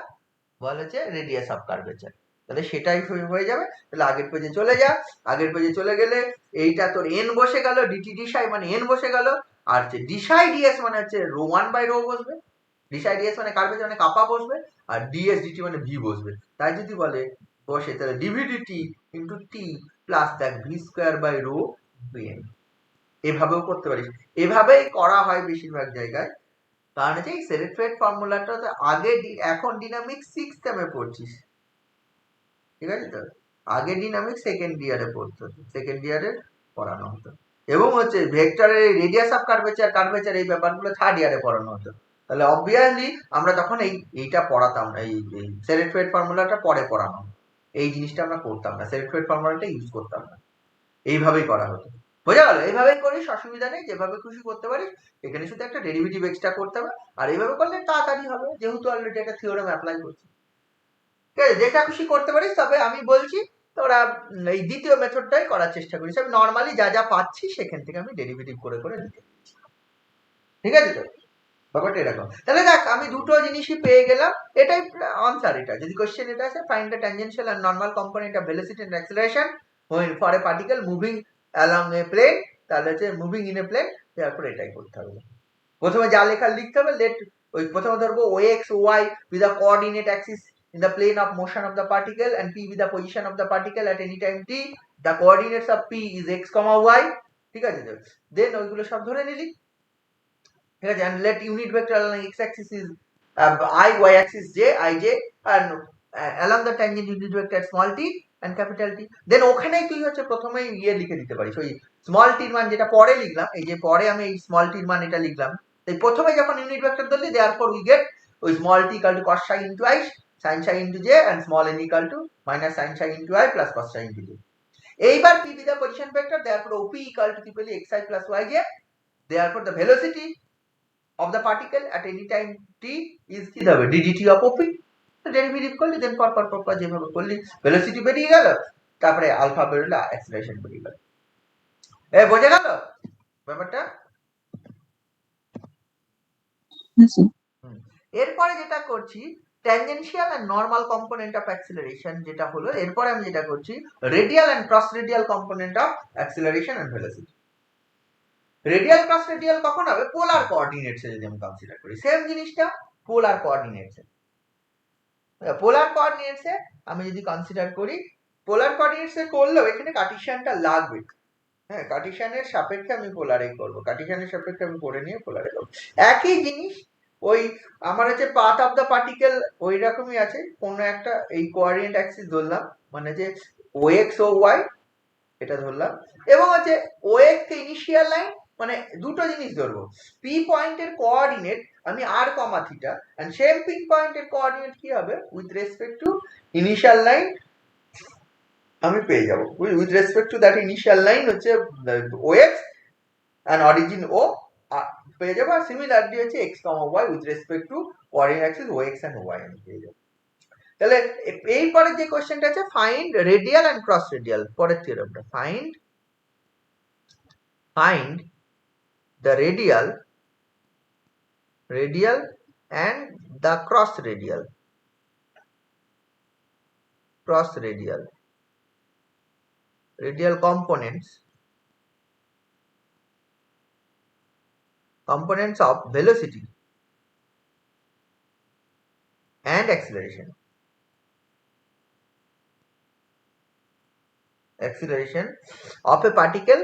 বলা হচ্ছে রেডিয়াস অফ কার্ভেচার। তাহলে সেটাই হয়ে যাবে। তাহলে আগের পেজে চলে যা, আগের পেজে চলে গেলে এইটা তোর এন বসে গেল, ডিটি ডিসাই মানে এন বসে গেল, আর হচ্ছে ডিসাই ডিএস মানে হচ্ছে রো 1 বাই রো বসবে, ডিসাই ডিএস মানে কার্ভেচার মানে কাপা বসবে, আর ডিএস ডিটি মানে ভি বসবে। তাই যদি বলে বসে তাহলে ডিভিডিটি ইন্টু টি প্লাস দেখ V square by rho BN. এভাবেও করতে পারিস, এভাবেই করা হয় বেশিরভাগ জায়গায়। কারণ হচ্ছে এই সেরেট্রেট ফর্মুলাটা আগে এখন ডিনামিক 6th টার্মে পড়ছিস, ঠিক আছে তো? আগে ডিনামিক সেকেন্ড ইয়ারে পড়তো, সেকেন্ড ইয়ারে পড়ানো হতো, এবং হচ্ছে ভেক্টরের রেডিয়াস অফ কার্ভেচার, কার্ভেচার এই ব্যাপারগুলো থার্ড ইয়ারে পড়ানো হতো। তাহলে অবভিয়াসলি আমরা তখন এইটা পড়াতাম না, এই সেরেট্রেট ফর্মুলাটা পরে পড়ানো, এই জিনিসটা আমরা করতাম না, সেরেট্রেট ফর্মুলাটা ইউজ করতাম না, এইভাবেই করা হতো। বোঝা গেল? এইভাবেই করিস, অসুবিধা নেই, যেভাবে খুশি করতে পারিস। এখানে শুধু একটা ডেরিভেটিভ এক্সট্রা করতে হবে, আর এইভাবে করলে তাড়াতাড়ি হবে, যেহেতু অলরেডি একটা থিওরেম অ্যাপ্লাই করছি। ঠিক আছে, যেটা খুশি করতে পারিস। তবে আমি বলছি তোরা এই দ্বিতীয় মেথডটাই করার চেষ্টা করিস। আমি নর্মালি যা যা পাচ্ছি সেখান থেকে আমি ডেরিভেটিভ করে করে দিতে, ঠিক আছে তো? ব্যাপারটা এরকম। তাহলে দেখ আমি দুটো জিনিসই পেয়ে গেলাম, এটাই আনসার। এটা যদি কোশ্চেন এটা আছে, find the tangential and normal component of velocity and acceleration when for a particle moving along a plane, তাহলে হচ্ছে মুভিং ইন এ প্লেন, তারপর এটাই করতে হবে। প্রথমে যা লেখা লিখতে হবে, লেট ওই প্রথমে ধরবো OX Y with the coordinate axis in the plane of motion of the particle and p with the position of the particle at any time t, the coordinates of p is x, y, ঠিক আছে? দেন ওইগুলো সব ধরে নিলি, ঠিক আছে? and let unit vector along x axis is I, y axis j, ij, and along the tangent unit vector small t and capital T. দেন ওখানেই তুই হচ্ছে প্রথমেই ইয়ে লিখে দিতে পারিস, ওই স্মল টির মান যেটা পরে লিখলাম, এই যে পরে আমি এই স্মল টির মান এটা লিখলাম, তাই প্রথমে যখন ইউনিট ভেক্টর ধরলি therefore we get ওই small t equal to cos psi into i sin psi into j and small n equal to minus sin psi into i plus cos psi into j. এইবার p with the position vector, therefore op equal to কি পেলি xi plus yj, therefore the velocity of the particle at any time t is কি হবে ddt of op, derivative করলি, দেন পর যেভাবে করলি velocity বেরিয়ে গেল, তারপরে আলফা বেরোলো, অ্যাক্সিলারেশন বেরিয়ে গেল। বোঝা গেল ব্যাপারটা? এরপরে যেটা করছি tangential and normal component of acceleration, যেটা হলো এরপরে আমি যেটা করছি radial and cross radial component of acceleration and velocity. Radial cross radial কখন হবে? পোলার কোঅর্ডিনেটসে যদি আমি কনসিডার করি, সেম জিনিসটা পোলার কোঅর্ডিনেটসে। পোলার কোঅর্ডিনেটসে আমি যদি কনসিডার করি, পোলার কোঅর্ডিনেটসে করলেও এখানে কার্টেসিয়ানটা লাগবে। হ্যাঁ, কার্টেসিয়ানের সাপেক্ষে আমি পোলারে করব, কার্টেসিয়ানের সাপেক্ষে আমি করে নিয়ে পোলারে করব। একই জিনিস ওই আমার হচ্ছে পাথ অফ দ্য পার্টিকেল ওই রকমই আছে, কোনো একটা এই কোঅর্ডিনেট অ্যাক্সিস ধরলাম, মানে যে ওএক্স ও ওয়াই এটা ধরলাম, এবং হচ্ছে ওএক্স কে ইনিশিয়াল লাইন, মানে দুটো জিনিস ধরবো, পি পয়েন্টের কোঅর্ডিনেট আমি R comma theta, and same P পয়েন্টের কোঅর্ডিনেট কি হবে with respect to initial line আমি পেয়ে যাব, with respect to that initial line হচ্ছে ওএক্স এন্ড অরিজিন ও পেয়ে যাবো। আর সিমিলারলি হচ্ছে X comma Y with respect to coordinate axis OX and Y আমি পেয়ে যাবো। তাহলে এরপরে যে কোশ্চেনটা আছে find radial and cross radial, পরের থিওরেমটা find the radial and the cross radial components of velocity and acceleration of a particle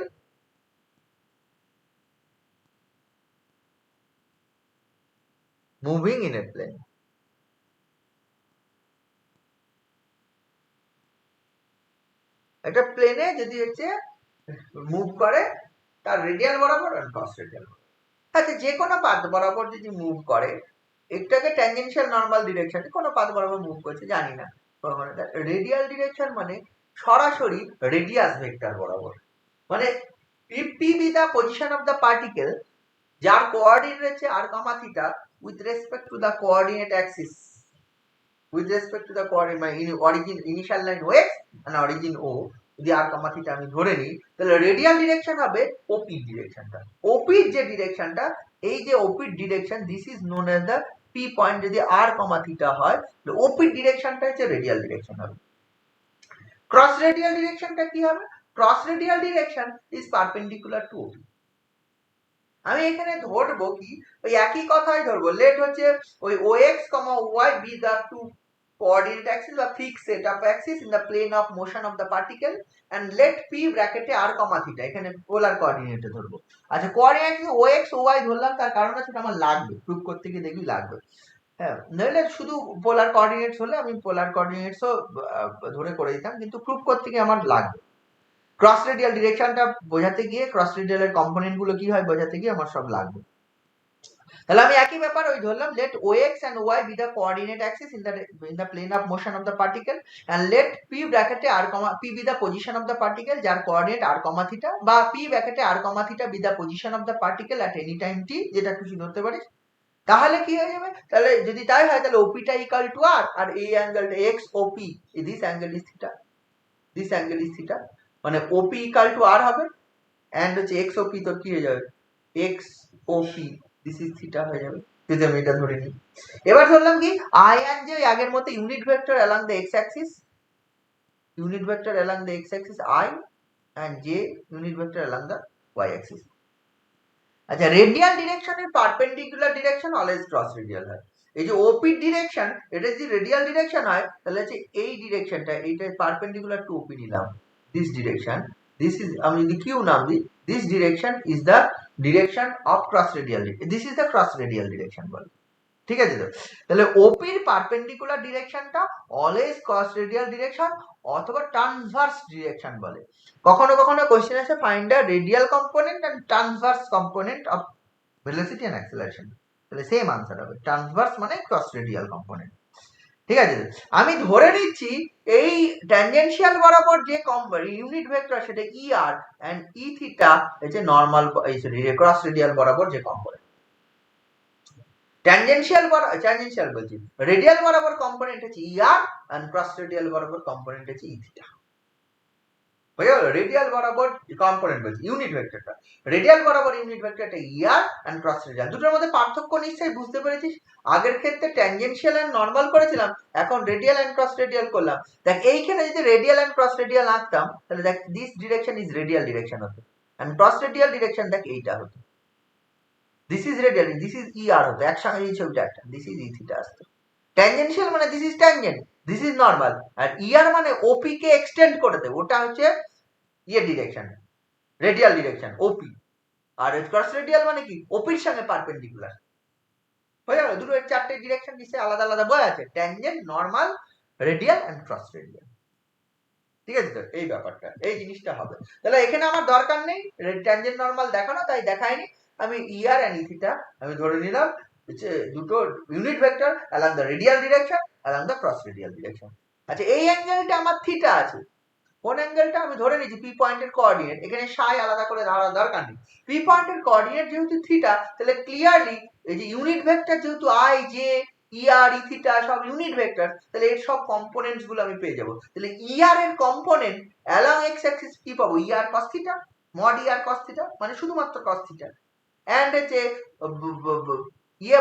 moving in a plane. একটা প্লেনে যদি হচ্ছে মুভ করে তার রেডিয়াল বরাবর আর ক্রস রেডিয়াল, আচ্ছা যে কোনো পাথ বরাবর যদি মুভ করে, একটাকে ট্যানজেনশিয়াল নরমাল ডিরেকশনে কোনো পাথ বরাবর মুভ করছে জানি না, রেডিয়াল ডিরেকশন মানে সরাসরি রেডিয়াস ভেক্টর বরাবর, মানে P be the position of the particle যার কোঅর্ডিনেট হচ্ছে r comma theta with respect to the coordinate axis, with respect to the coordinate origin initial line x and origin o, যদি r comma theta আমি ধরে নিই, তাহলে radial direction হবে ওপি ডিরেকশনটা। ওপি যে ডিরেকশনটা, এই যে OP direction, this is known as the P point যদি আর কমা থিটা হয়, ওপি ডিরেকশনটা হচ্ছে রেডিয়াল ডিরেকশন হবে। ক্রস রেডিয়াল ডিরেকশনটা কি হবে? Cross radial direction is perpendicular to OP. আমি এখানে ধরবো কি, ওই একই কথাই ধরবো, লেট হচ্ছে ওই OX, OY be the two coordinate axis বা fixed setup axis in the plane of motion of the particle and let P ব্র্যাকেটে r, থিটা, এখানে পোলার কোঅর্ডিনেটে ধরবো। আচ্ছা, কোঅর্ডিনেট OX OY ধরলাম, তার কারণ আছে আমার লাগবে, প্রুফ করতে গিয়ে দেখবি লাগবে। হ্যাঁ, নইলে শুধু পোলার কোঅর্ডিনেটস হলে আমি পোলার কোঅর্ডিনেটসও ধরে করে দিতাম, কিন্তু প্রুফ করতে গিয়ে আমার লাগবে। ক্রস রেডিয়াল ডিরেকশনটা বোঝাতে গিয়ে, ক্রস রেডিয়ালের কম্পোনেন্ট গুলো কি হয় বোঝাতে গিয়ে আমার সব লাগবে। তাহলে আমি একই ব্যাপার ওই ধরলাম, let OX and OY be the coordinate axis in the plane of motion of the particle and let P ব্র্যাকেটে r, P be the position of the particle যার কোঅর্ডিনেট r, থিটা, বা P ব্র্যাকেটে r, theta be the position of the particle at any time t, যেটা খুশি ধরতে পারিস। তাহলে কি হয়ে যাবে? তাহলে যদি তাই হয়, তাহলে OP টা ইকুয়াল টু r, আর এই অ্যাঙ্গেলটা XOP, this angle is theta, this angle is theta, মানে OP ইকুয়াল টু r হবে, এন্ড হচ্ছে XOP তোর কি হয়ে যাবে? XOP this is theta হয়ে যাবে, যদি আমি এটা ধরে নিই। এবার ধরলাম কি, I and J আগের মতো unit vector along the x axis, unit vector along the x axis I and J unit vector along the y axis। আচ্ছা, রেডিয়াল ডিরেকশনের perpendicular direction always cross radial হয়। এই যে OP ডিরেকশন, এটা যদি radial direction হয়, তাহলে হচ্ছে এই ডিরেকশনটা, এইটা পারপেন্ডিকুলার টু OP নিলাম, দিস ডিরেকশন, দিস ইজ, আমি যদি কিউ নাম দিই, this direction is the direction of cross radial, this is the cross radial direction বলে। ঠিক আছে তো? তাহলে ওপির পারপেন্ডিকুলার ডিরেকশনটা অলওয়েজ ক্রস রেডিয়াল ডিরেকশন অথবা ট্রান্সভার্স ডিরেকশন বলে। কখনো কখনো কোশ্চেন আছে, find the radial component and transverse component of velocity and acceleration, তাহলে সেম আনসার হবে, ট্রান্সভার্স মানে ক্রস রেডিয়াল কম্পোনেন্ট। ঠিক আছে, আমি ধরে নিচ্ছি এই ট্যানজেনশিয়াল বরাবর যে ইউনিট ভেক্টর সেটা ER এন্ড E থিটা হচ্ছে নরমাল, ক্রস রেডিয়াল বরাবর যে কম্পোনেন্ট। ট্যানজেনশিয়াল বলছি, রেডিয়াল বরাবর কম্পোনেন্ট হচ্ছে ER এন্ড ক্রস রেডিয়াল বরাবর কম্পোনেন্ট হচ্ছে E থিটা। হয়ে গেল? রেডিয়াল বরাবর কম্পোনেন্ট বলছি ইউনিট ভেক্টরটা, রেডিয়াল বরাবর ইউনিট ভেক্টরটা ER এন্ড ক্রস রেডিয়াল। দুটোর মধ্যে পার্থক্য নিশ্চয়ই বুঝতে পেরেছিস। আগের ক্ষেত্রে ট্যানজেনশিয়াল এন্ড নরমাল করেছিলাম, এখন রেডিয়াল এন্ড ক্রস রেডিয়াল করলাম। দেখ, এইখানে যদি রেডিয়াল এন্ড ক্রস রেডিয়াল আঁকতাম, তাহলে দেখ this direction is radial direction হতো, এন্ড ক্রস রেডিয়াল ডিরেকশন দেখ এইটা হতো, this is radial, this is ER হতো, একসঙ্গে এই ছবিটা একটা, দিস ইজ E থিটা আসতো। ট্যানজেনশিয়াল মানে this is tangent, this is normal, আর ER মানে OP কে এক্সটেন্ড করে দেবে, ওটা হচ্ছে ডিরেকশন, রেডিয়াল ডিরেকশন OP। আর ক্রস রেডিয়াল মানে কি, OP-র সঙ্গে পারপেন্ডিকুলার। হয়ে গেল? দুটো চারটে ডিরেকশন নিশ্চয়ই আলাদা আলাদা বই আছে, tangent, normal, radial and cross radial. ঠিক আছে তো? এই ব্যাপারটা, এই জিনিসটা হবে। তাহলে এখানে আমার দরকার নেই ট্যানজেন্ট নরমাল দেখানো, তাই দেখাইনি। আমি ER এন্ড E থিটা আমি ধরে নিলাম দুটো unit vector along the radial direction, along the cross radial direction. আচ্ছা, এই অ্যাঙ্গেলটা আমার থিটা আছে, কোন অ্যাঙ্গেলটা আমি ধরে নিচ্ছি পি পয়েন্টের কোঅর্ডিনেট, এখানে সাই আলাদা করে ধরার দরকার নেই। পি পয়েন্টের কোঅর্ডিনেট যেহেতু থিটা, তাহলে ক্লিয়ারলি এই যে ইউনিট ভেক্টর যেহেতু I J ER E theta সব ইউনিট ভেক্টর, তাহলে এর সব কম্পোনেন্টস গুলো আমি পেয়ে যাব। তাহলে ER এর কম্পোনেন্ট অ্যালং x অ্যাক্সিস কি পাবো? ER cos theta, mod ER cos theta, মানে শুধুমাত্র cos থিটা, এন্ড হচ্ছে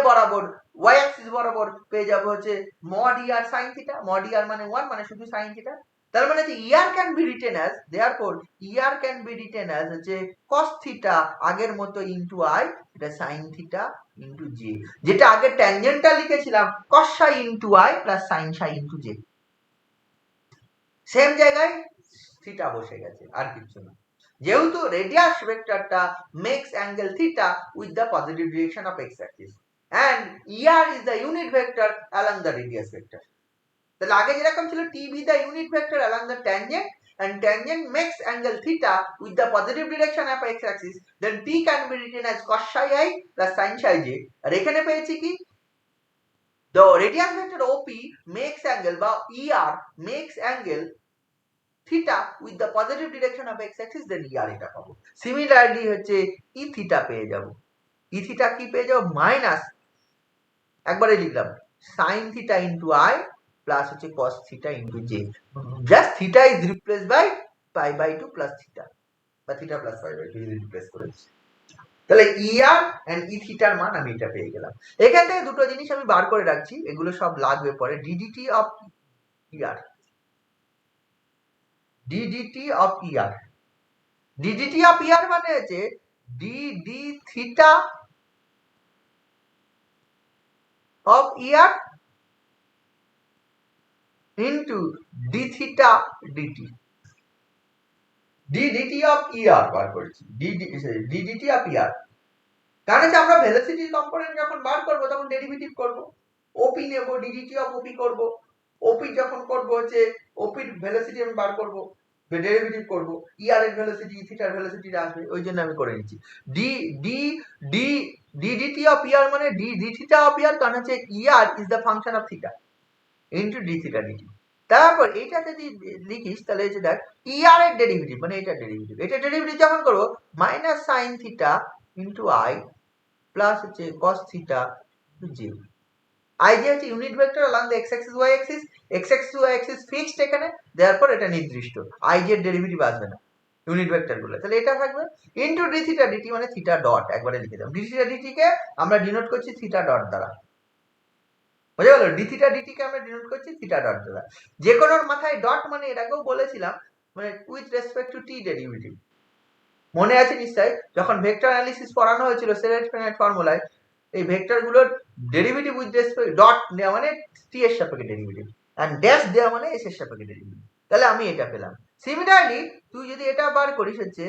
বরাবর y অ্যাক্সিস বরাবর পেয়ে যাব হচ্ছে mod ER sin theta, mod ER মানে 1, মানে শুধু sin থিটা। তার মানে যে ER can be written as, therefore ER can be written as হচ্ছে cos থিটা আগের মতো ইনটু I, এটা sin থিটা ইনটু J, যেটা আগে ট্যানজেন্টটা লিখেছিলাম cos psi into I plus sin psi into J, same জায়গায় থিটা বসে গেছে, আর কিছু না। যেহেতু radius ভেক্টরটা makes angle theta with the positive direction of x axis and ER is the unit vector along the radius vector. তাহলে আগে যেরকম ছিল T be the unit vector along the tangent and tangent makes angle theta with the positive direction of x axis, then T can be written as cos psi I plus sin psi J। আর এখানে পেয়েছি কি, the radius vector OP makes angle বা ER makes angle theta with the positive direction of x axis, then ER এটা পাবো। Similarly হচ্ছে E theta পেয়ে যাব, E theta কি পেয়ে যাব? মাইনাস, একবারে লিখলাম sin theta into I plus হচ্ছে cos theta into J, just theta is replaced by pi by 2 plus theta, বা theta plus pi by 2 is replace করেছি। তাহলে ইআর এন্ড ই থিটার মান আমি এটা পেয়ে গেলাম। এখান থেকে দুটো জিনিস আমি বার করে রাখছি, এগুলো সব লাগবে পরে। D dt of e r, d dt of e r, d dt of e r মানে হচ্ছে d d theta of e r into D theta dt, d dt of e r বার করছি, ডিডিটি অফ ইআর। কারণ হচ্ছে আমরা ভেলোসিটি কম্পোনেন্ট যখন বার করবো তখন ডেরিভেটিভ করব, ওপি নেব, ডিডিটি অফ ওপি করব, ওপি যখন করব হচ্ছে ওপির ভেলোসিটি আমি বার করব, ডেরিভেটিভ করব, ইআর এর ভেলোসিটি ই থিটার ভেলোসিটি আসবে, ওই জন্য আমি করে নিচ্ছি d d d d dt of e r মানে d d theta of e r, কারণ হচ্ছে e r is the function of theta into d theta dt. তারপর এটা যদি লিখিস তাহলে হচ্ছে দেখ ইআর এর ডেরিভেটিভ মানে এটা ডেরিভেটিভ, এটা ডেরিভেটিভ যখন করব minus sine theta into i plus হচ্ছে cos theta j। i j হচ্ছে unit vector along the x axis y axis, x axis y axis fixed এখানে, দেয়ারপর এটা নির্দিষ্ট, i j এর ডেরিভেটিভ আসবে না ইউনিট ভেক্টর গুলো, তাহলে এটা থাকবে ইনটু d থিটা dt মানে থিটা ডট, একবারে লিখে দাও। d থিটা dt কে আমরা ডিনোট করছি থিটা ডট দ্বারা, বুঝে গেল? d থিটা dt কে আমরা ডিনোট করছি থিটা ডট দ্বারা। যে কোনোর মাথায় ডট মানে এর আগেও বলেছিলাম মানে with respect two t derivative, মনে আছে নিশ্চয়ই? যখন ভেক্টর অ্যানালিসিস পড়ানো হয়েছিল সেলেস্ট ফর্মুলায়, এই ভেক্টর গুলোর ডেরিভেটিভ উইথ রেসপেক্ট ডট দেওয়া মানে t এর সাপেক্ষে ডেরিভেটিভ, এন্ড ড্যাশ দেওয়া মানে s এর সাপেক্ষে ডেরিভেটিভ। তাহলে আমি এটা পেলাম। সিমিলারলি তুই যদি এটা বার করিস হচ্ছে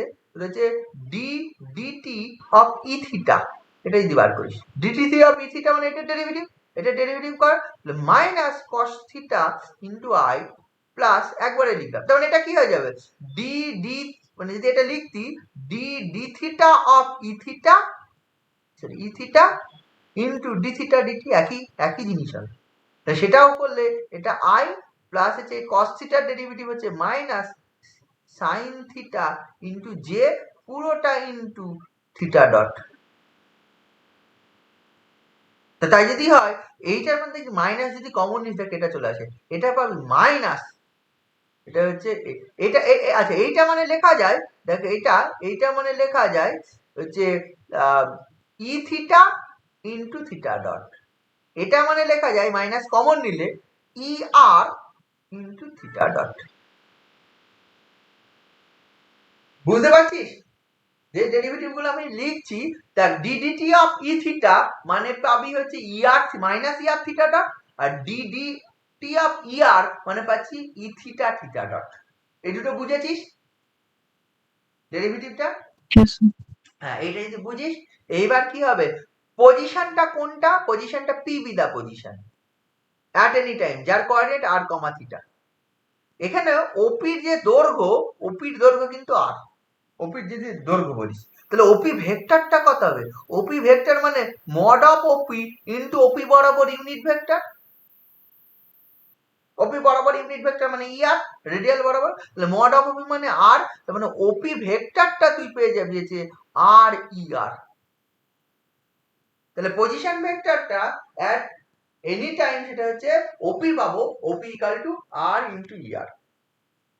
D DT of E theta, এটা যদি বার করিস ডিটি অফ ই থিটা মানে এটা ডেরিভেটিভ, এটা ডেরিভেটিভ কর minus cos theta into i plus একবারে লিখলাম, তার মানে এটা কি হয়ে যাবে ডি ডি মানে যদি এটা লিখতি d d theta of E theta, sorry e theta into d theta dt, একই একই জিনিস হবে। তাই সেটাও করলে এটা আই প্লাস হচ্ছে cos থিটার ডেরিভেটিভ হচ্ছে minus sine theta into j, পুরোটা ইনটু থিটা ডট। তাই যদি হয় এইটার মধ্যে মাইনাস যদি কমন নিস দেখ এটা চলে আসে, এটা পাবি মাইনাস, এটা হচ্ছে এটা আচ্ছা এইটা মানে লেখা যায়, দেখো এইটা মানে লেখা যায় হচ্ছে ই থিটা ইনটু থিটা ডট, এটা মানে লেখা যায় মাইনাস কমন নিলে ই আর ইনটু থিটা ডট। বুঝতে পারছিস? যে ডেরিভেটিভ গুলো আমি লিখছি তার ডিডিটি অফ ই থিটা মানে পাবি হচ্ছে e r minus e r theta dot, আর ডিডিটি অফ ই আর মানে পাচ্ছি ই থিটা থিটা ডট। এই দুটো বুঝেছিস ডেরিভেটিভটা? হ্যাঁ, এইটা যদি বুঝিস এইবার কি হবে, পজিশনটা কোনটা, পজিশনটা P be the position at any time যার কোঅর্ডিনেট আর কমা থিটা। এখানে ওপির যে দৈর্ঘ্য, ওপির দৈর্ঘ্য কিন্তু আর, ওপির যদি দৈর্ঘ্য বলিস তাহলে ওপি ভেক্টরটা কত হবে, ওপি ভেক্টর মানে মড অফ ওপি ইনটু ওপি বরাবর ইউনিট ভেক্টর, ওপি বরাবর ইউনিট ভেক্টর মানে ই আর রেডিয়াল বরাবর, তাহলে মড অফ ওপি মানে আর, তার মানে ওপি ভেক্টরটা তুই পেয়ে যাবি যে আর ই আর। তাহলে পজিশন ভেক্টরটা অ্যাট এনি টাইম সেটা হচ্ছে ওপি পাবো, OP equal to r into E r.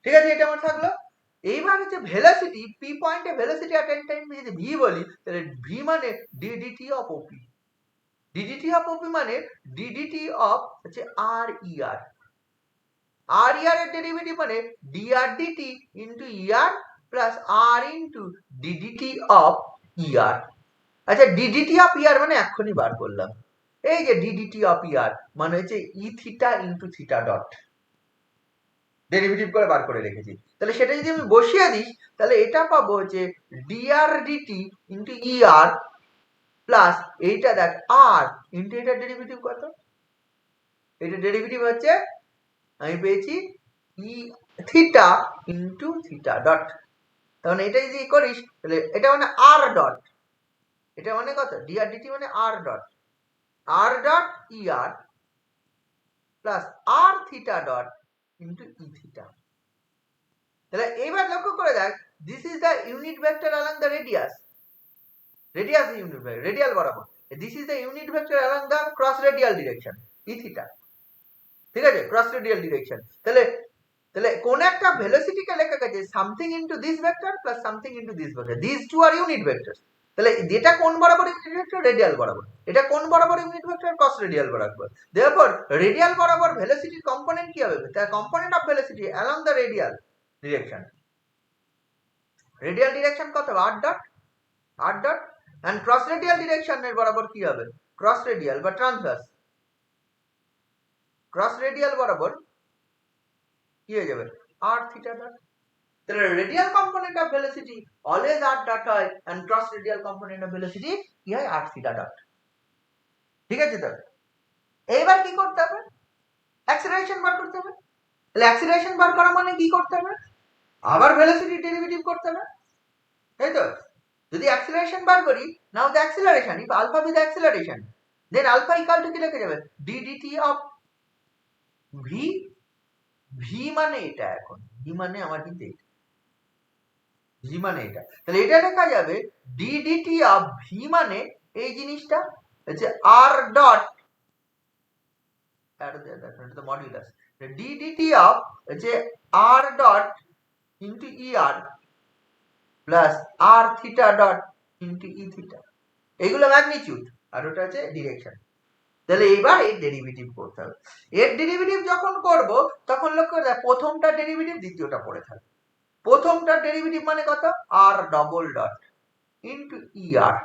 ঠিক আছে, এটা আমার থাকলো। এইবার হচ্ছে ভেলোসিটি, পি পয়েন্টে ভেলোসিটি অ্যাট এনি টাইম যদি ভি বলি তাহলে ভি মানে DDT of OP, d dt of OP মানে ডিডিটি অফ হচ্ছে আর ই আর, আর ই আর এর ডেরিভেটিভ মানে dr dt into E R plus r into d dt of E r. আচ্ছা ডিডিটি অফ ই আর মানে এক্ষুনি বার করলাম, এই যে ডিডিটি অফ ই আর মানে হচ্ছে ই theta into theta dot, derivative করে বার করে রেখেছি। তাহলে সেটা যদি আমি বসিয়ে দিই তাহলে এটা পাবো হচ্ছে ডিআর ডিটি ইনটু ই আর প্লাস এইটা দেখ আর ইনটু এটার ডেরিভেটিভ কত, এটা ডেরিভেটিভ হচ্ছে আমি পেয়েছি ই থিটা ইনটু থিটা ডট। তাহলে এটা যদি করিস তাহলে এটা মানে আর ডট, এটা মানে কত ডিআর ডিটি মানে r dot, r dot e আর plus r theta dot into e theta. তাহলে এইবার লক্ষ্য করে দেখ this is the unit vector along the radius, radius unit vector radial বরাবর, this is the unit vector along the cross radial direction e theta. ঠিক আছে, cross radial direction. তাহলে তাহলে কোন একটা ভেলোসিটিকে লেখা গেছে something into this vector plus something into this vector, this two are unit vectors. তাহলে যেটা কোন বরাবর ইউনিট ভেক্টর, রেডিয়াল বরাবর, এটা কোন বরাবর ইউনিট ভেক্টর, ক্রস রেডিয়াল বরাবর। দেয়ারফর রেডিয়াল বরাবর ভেলোসিটির কম্পোনেন্ট কি হবে, the component of velocity along the radial direction. Radial direction কত হবে, r dot, and cross radial ডিরেকশনের বরাবর কি হবে, ক্রস রেডিয়াল বা ট্রান্সভার্স। ক্রস রেডিয়াল বরাবর কি হয়ে যাবে, r থিটা ডট। তাহলে radial component of velocity always r dot হয়, and cross radial component of velocity কি হয়, r থিটা ডট। ঠিক আছে? তো এইবার কি করতে হবে, অ্যাক্সিলারেশন বার করতে হবে। তাহলে অ্যাক্সিলারেশন বার করা মানে কি করতে হবে, আবার ভেলোসিটি ডেরিভেটিভ করতে হবে, তাই তো? যদি অ্যাক্সিলারেশন বার করি, now the acceleration, if alpha be the acceleration, then alpha equal to কি লিখে যাবে, d DT of v. V মানে এটা, এখন ভি মানে আমার কিন্তু এটা, ভি মানে এটা, তাহলে এটা লেখা যাবে ডি ডিটি অফ ভি মানে এই জিনিসটা হচ্ছে আর ডট, এটা তো মডিউলাস, ডি ডিটি অফ হচ্ছে আর ডট ইনটু ই আর plus r theta dot into e theta. এইগুলো ম্যাগনিটিউড আর ওটা হচ্ছে ডিরেকশন। তাহলে এইবার এর ডেরিভেটিভ করতে হবে। এর ডেরিভেটিভ যখন করব তখন লক্ষ্য করে প্রথমটা ডেরিভেটিভ দ্বিতীয়টা পড়ে থাকবে। প্রথমটার ডেরিভেটিভ মানে কত, আর ডবল ডট ইনটু ই আর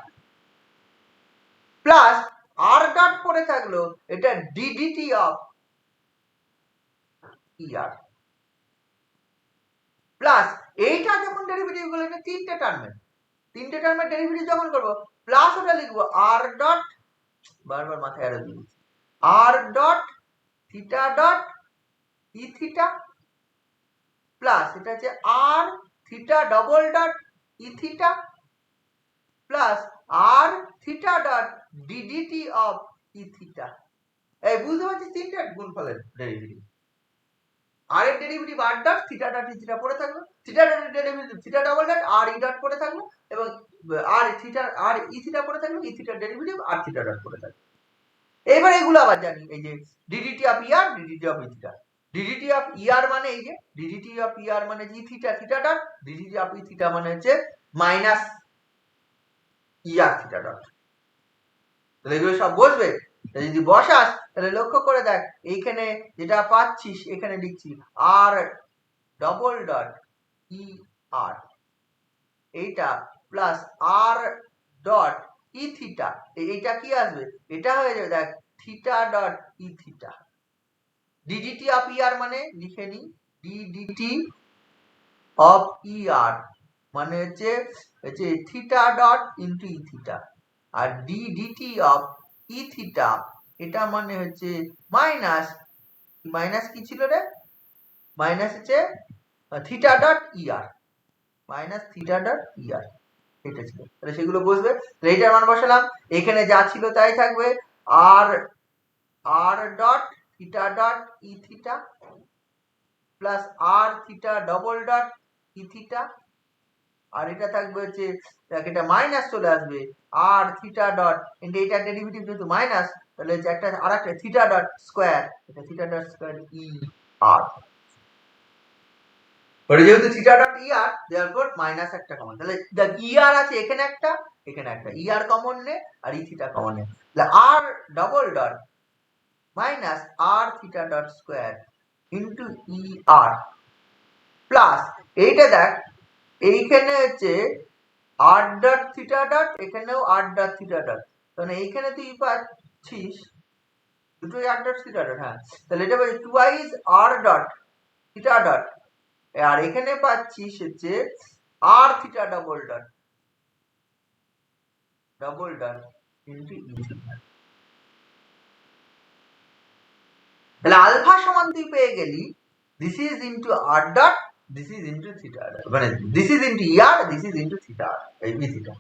প্লাস আর ডট পড়ে থাকলো এটা DDT of E R plus এইটা যখন ডেরিভেটিভ গুলো তিনটে টার্মের ডেরিভেটিভ যখন করব প্লাস ওটা লিখবো আর ডট, বারবার মাথায় আরো দিচ্ছি, r dot theta dot e theta plus এটা হচ্ছে r theta double dot e theta plus r theta dot d dt of E theta. এই বুঝতে পারছিস তিনটে গুণফলের ডেরিভেটিভ। আর এর derivative r dot theta dot e theta পড়ে থাকলো, থিটা ডটের derivative theta double dot r e dot পড়ে থাকলো, এবং আর থিটা আর ই থিটা পড়ে থাকলো, ই থিটার ডেরিভেটিভ আর থিটা ডট পড়ে থাকলো। এবার এগুলো আবার জানি, এই যে d dt of E r, d dt of E theta, d dt of E r মানে এই যে ডিডিটি অফ ই আর মানে e theta theta dot, d dt of E theta মানে হচ্ছে minus e r theta dot. তাহলে এগুলো সব বসবে, যদি বসাস তাহলে লক্ষ্য করে দেখ এইখানে যেটা পাচ্ছিস এখানে লিখছি আর ডবল ডট ই আর এইটা প্লাস আর ডট ই থিটা, এইটা কি আসবে, এটা হয়ে যাবে দেখ theta dot e theta. D dt of E r মানে লিখে নি, ডিডিটি অফ ই আর মানে হচ্ছে theta dot into e theta, আর ডিডিটি অফ ই থিটা এটা মানে হচ্ছে মাইনাস, মাইনাস কি ছিল রে, মাইনাস হচ্ছে theta dot e r, minus theta dot e আর, এটা ছিল। তাহলে সেগুলো বসবে, তাহলে এইটার মান বসালাম, এখানে যা ছিল তাই থাকবে, আর r dot theta dot e theta plus r theta double dot e theta, আর এটা থাকবে হচ্ছে এটা মাইনাস চলে আসবে আর থিটা ডট, কিন্তু এটা ডেরিভেটিভ যেহেতু মাইনাস তাহলে হচ্ছে একটা আর একটা থিটা ডট স্কোয়ার, এটা থিটা ডট স্কোয়ার ই আর, ওটা যেহেতু থিটা ডট ই আর দেয়ারফর মাইনাস একটা কমন, তাহলে ই আর আছে এখানে একটা ই আর কমন নে আর ই থিটা কমন নে, তাহলে আর ডবল ডট মাইনাস আর থিটা ডট স্কোয়ার ইনটু ই আর প্লাস এইটা দেখ এইখানে হচ্ছে আর ডট থিটা ডট, এখানেও আর ডট থিটা ডট, তাহলে এইখানে তুই পাচ্ছিস দুটোই আর ডট থিটা ডট, হ্যাঁ তাহলে এটা বলছে twice r dot theta dot, আর এখানে পাচ্ছিস হচ্ছে r theta double dot into e theta. তাহলে আলফা সমান তুই পেয়ে গেলি this is into r dot, this is into theta dot, মানে this is into E r, this is into theta, এই ই থিটা।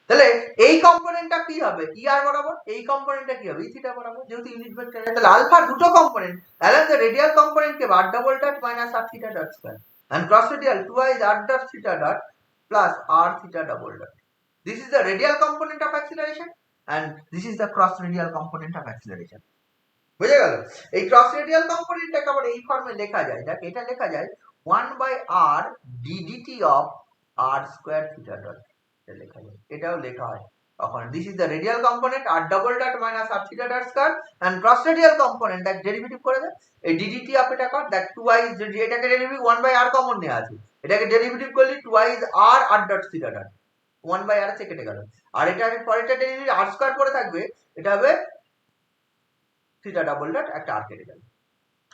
তাহলে এই কম্পোনেন্টটা কি হবে, ই আর বরাবর, এই কম্পোনেন্টটা কি হবে, ই থিটা বরাবর, যেহেতু ইউনিট ভেক্টর। তাহলে আলফার দুটো কম্পোনেন্ট, along the radial component কে R double dot minus R theta dot square, and cross radial twice r dot theta dot plus r theta double dot. This is the radial component of acceleration and this is the cross radial component of acceleration. বুঝে গেল? এই cross radial কম্পোনেন্টটাকে আবার এই ফর্মে লেখা যায়, দেখ এটা লেখা যায় 1 by r ddt of r square theta dot. লেখা যায়, এটাও লেখা হয় তখন this is the radial component R double dot minus R theta dot square and cross radial component that derivative করে দেয় এই ডিডিটি অফ এটা কর দ্যাট টুয়াইজ, এটাকে ডেরিভেটিভ 1/r কমন নেওয়া আছে, এটাকে ডেরিভেটিভ করলি টুয়াইজ আর ডট থিটা ডট 1/r থেকে কেটে গেল, আর এটাকে পরেরটা ডেরিভেটিভ আর স্কয়ার পড়ে থাকবে, এটা হবে থিটা ডাবল ডট একটা আর কেটে গেল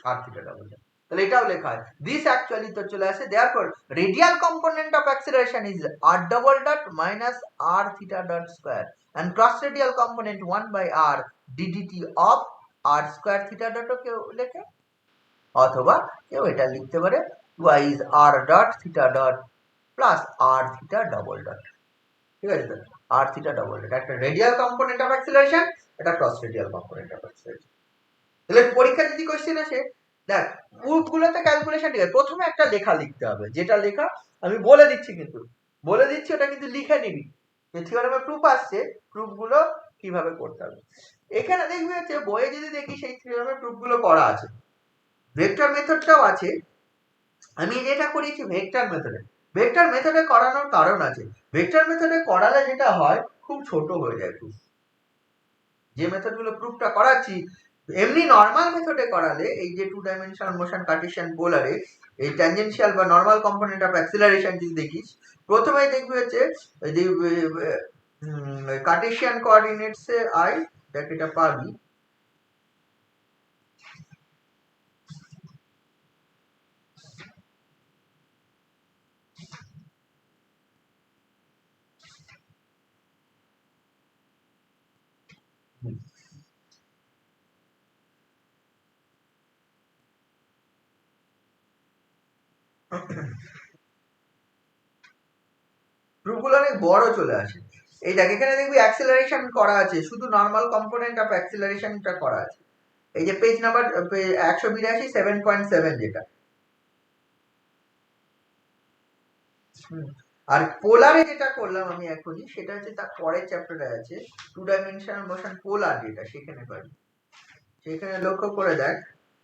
আর থিটা ডাবল ডট, তাহলে এটাও লেখা হয় দিস অ্যাকচুয়ালি তো চলে আসে therefore radial component of acceleration is r double dot minus R theta dot square and cross radial component 1/r d dt of r square theta dot কেউ লেখে, অথবা কেউ এটা লিখতে পারে টুয়াইজ আর dot theta dot plus r theta double dot, ঠিক আছে? তো আর থিটা ডাবল ডট একটা রেডিয়াল কম্পোনেন্ট অফ অ্যাক্সিলারেশন, এটা cross radial component of acceleration. তাহলে পরীক্ষা যদি কোশ্চেন আসে দেখ প্রুফগুলোতে ক্যালকুলেশন ঠিক আছে, প্রথমে একটা লেখা লিখতে হবে, যেটা লেখা আমি বলে দিচ্ছি, কিন্তু বলে দিচ্ছি ওটা কিন্তু লিখে নিবি, যে থিওরেমে প্রুফ আসছে প্রুফগুলো কিভাবে করতে হবে। এখানে দেখবি হচ্ছে বইয়ে যদি দেখি সেই থিওরেমে প্রুফগুলো করা আছে, ভেক্টর মেথডটাও আছে, আমি যেটা করেছি ভেক্টর মেথডে, ভেক্টর মেথডে করানোর কারণ আছে, ভেক্টর মেথডে করালে যেটা হয় খুব ছোট হয়ে যায় প্রুফ, যে মেথডগুলো প্রুফটা করাচ্ছি এমনি নরমাল মেথডে করালে এই যে টু ডাইমেনশনাল মোশন কার্টেসিয়ান পোলারে এই ট্যানজেনশিয়াল বা নরমাল কম্পোনেন্ট অফ অ্যাক্সিলারেশন যদি দেখিস, প্রথমেই দেখবি হচ্ছে যে কার্টেসিয়ান কোঅর্ডিনেটস এ আই দেখ এটা পাবি, প্রুফগুলো অনেক বড় চলে আসে, এই দেখ এখানে দেখবি অ্যাক্সিলারেশন করা আছে, শুধু নরমাল কম্পোনেন্ট অফ অ্যাক্সিলারেশনটা করা আছে, এই যে পেজ নাম্বার 182 7.7 যেটা, আর পোলারে যেটা করলাম আমি এখনই সেটা হচ্ছে তার পরের চ্যাপ্টারে আছে টু ডাইমেনশনাল মোশন পোলার, যেটা সেখানে পাবি, সেখানে লক্ষ্য করে দেখ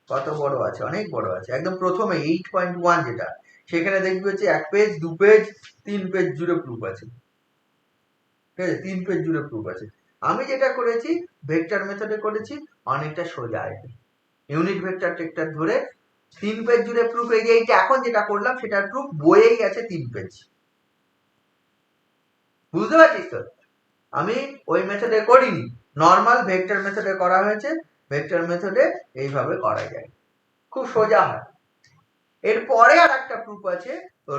কত বড় আছে, অনেক বড় আছে, একদম প্রথমে 8.1 যেটা, সেখানে দেখবি হচ্ছে 1 পেজ 2 পেজ 3 পেজ জুড়ে প্রুফ আছে, ঠিক আছে? 3 পেজ জুড়ে প্রুফ আছে। আমি যেটা করেছি ভেক্টর মেথডে করেছি, অনেকটা সোজা আছে, ইউনিট ভেক্টর টেক্টর ধরে 3 পেজ জুড়ে প্রুফ, এই যে এইটা এখন যেটা করলাম সেটার প্রুফ বইয়েই আছে 3 পেজ, বুঝতে পারছিস তো? আমি ওই মেথডে করিনি, নরমাল ভেক্টর মেথডে করা হয়েছে, ভেক্টর মেথডে এইভাবে করা যায়, খুব সোজা হয়। এরপরে আর একটা প্রুফ আছে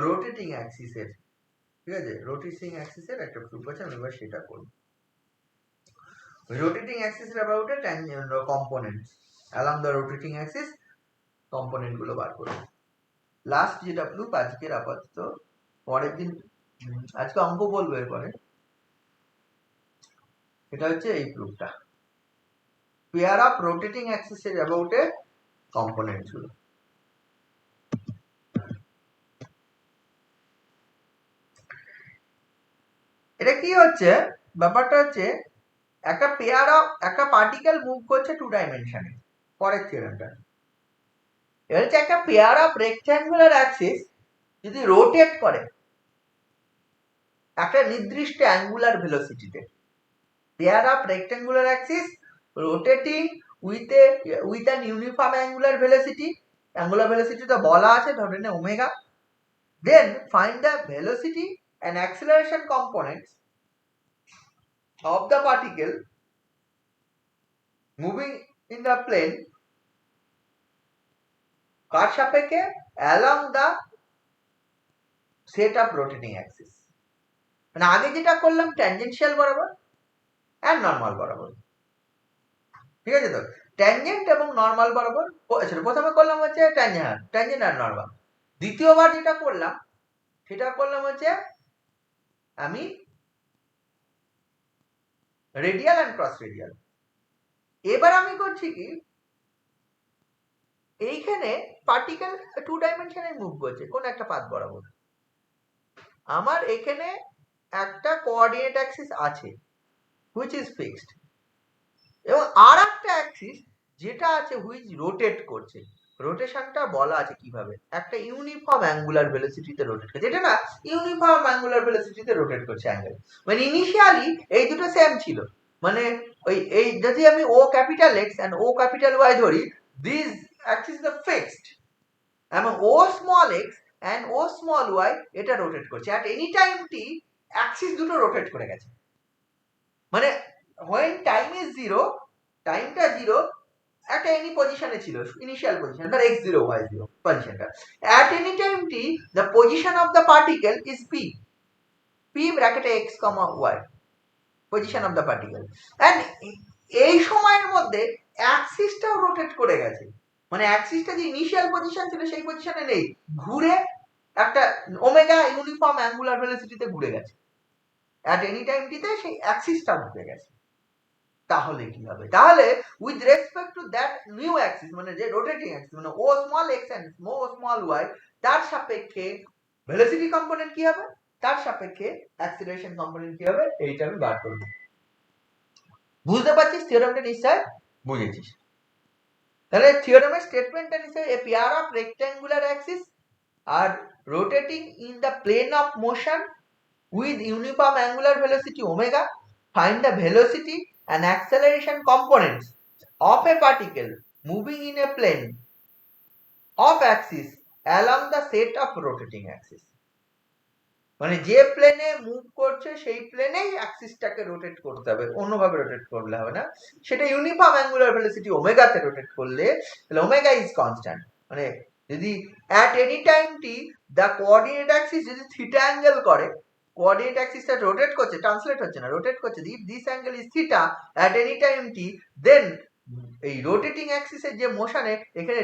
রোটেটিং অ্যাক্সিসের, ঠিক আছে? রোটেটিং অ্যাক্সিসের একটা প্রুফ আছে, আমি এবার সেটা করব। রোটেটিং অ্যাক্সিসের about a tangent components along the rotating axis, component গুলো বার করব। লাস্ট যেটা প্রুফ আজকের আপাতত, পরের দিন আজকে অঙ্ক বলবো এরপরে, এটা হচ্ছে এই প্রুফটা, পেয়ার অফ রোটেটিং অ্যাক্সিসের অ্যাবাউট এ কম্পোনেন্টস গুলো। এটা কি হচ্ছে, ব্যাপারটা হচ্ছে একটা পেয়ার অফ একটা পার্টিকেল মুভ করছে টু ডাইমেনশনে, পরের থিওরেমটা এটা হচ্ছে একটা পেয়ার অফ রেক্ট্যাঙ্গুলার অ্যাক্সিস যদি রোটেট করে একটা নির্দিষ্ট অ্যাঙ্গুলার ভেলোসিটিতে, pair of rectangular axis rotating with an uniform angular velocity, angular velocity তো বলা আছে ধরে নে omega, then find the velocity and acceleration components of the particle moving in the plane কার সাপেক্ষে along the set of rotating axis, মানে আগে যেটা করলাম ট্যানজেনশিয়াল বরাবর আর নরমাল বরাবর, ঠিক আছে? তো ট্যানজেন্ট এবং নরমাল বরাবর, প্রথমে করলাম হচ্ছে ট্যানজেন্ট আর নরমাল, দ্বিতীয়বার যেটা করলাম সেটা করলাম হচ্ছে আমি রেডিয়াল এন্ড ক্রস রেডিয়াল। এবার আমি করছি কি, এইখানে পার্টিকেল টু ডাইমেনশনে মুভ করছে কোন একটা পাথ বরাবর, আমার এখানে একটা কোঅর্ডিনেট অ্যাক্সিস আছে হুইচ ইজ ফিক্সড, এবং আর একটা অ্যাক্সিস যেটা আছে হুইচ রোটেট করছে, রোটেশনটা বলা আছে কিভাবে, একটা ইউনিফর্ম অ্যাঙ্গুলার ভেলোসিটিতে রোটেট করছে, এটা না ইউনিফর্ম অ্যাঙ্গুলার ভেলোসিটিতে রোটেট করছে অ্যাঙ্গেল। মানে ইনিশিয়ালি এই দুটো সেম ছিল, মানে ওই এই যদি আমি O capital X and O capital Y ধরি, দিস অ্যাক্সিস দ্য ফিক্সড, এবং O small X and O small Y এটা রোটেট করছে। At any time T axis দুটো রোটেট করে গেছে, মানে when time is 0, টাইমটা 0 at any পজিশনে ছিল, ইনিশিয়াল পজিশন ধর x0 y0 পজিশনটা, at any time t the position of the particle is p bracket x comma y, position of the particle, and এই সময়ের মধ্যে অ্যাক্সিসটাও রোটেট করে গেছে, মানে অ্যাক্সিসটা যে ইনিশিয়াল পজিশন ছিল সেই পজিশনে নেই, ঘুরে একটা ওমেগা ইউনিফর্ম অ্যাঙ্গুলার ভেলোসিটিতে ঘুরে গেছে, at any time টিতে সেই অ্যাক্সিসটা ঘুরে গেছে। তাহলে কি হবে, তাহলে with respect to that new axis, মানে যে রোটেটিং অ্যাক্সিস, মানে O small X and O small Y, তার সাপেক্ষে ভেলোসিটি কম্পোনেন্ট কি হবে, তার সাপেক্ষে অ্যাক্সিলারেশন কম্পোনেন্ট কি হবে, এইটা আমি বার করব। বুঝতে পারছিস থিওরেমটা? নিশ্চয় বুঝেছিস। তাহলে থিওরেমের স্টেটমেন্টটা নিশ্চয় a pair of rectangular axis are rotating in the plane of motion with uniform angular velocity omega, find the velocity and acceleration components of a particle moving in a plane of axis along the set of rotating axis, মানে যে প্লেনে move করছে সেই প্লেনেই অ্যাক্সিসটাকে rotate করতে হবে, অন্যভাবে rotate করলে হবে না, সেটা ইউনিফর্ম অ্যাঙ্গুলার ভেলোসিটি ওমেগাতে রোটেট করলে, তাহলে ওমেগা ইজ কনস্ট্যান্ট, মানে যদি at any time T the coordinate axis যদি থিটা অ্যাঙ্গেল করে, কোঅর্ডিনেট অ্যাক্সিসটা রোটেট করছে, ট্রান্সলেট হচ্ছে না, রোটেট করছে, if this angle is theta at any time T, then এই রোটেটিং অ্যাক্সিসের যে মোশনে এখানে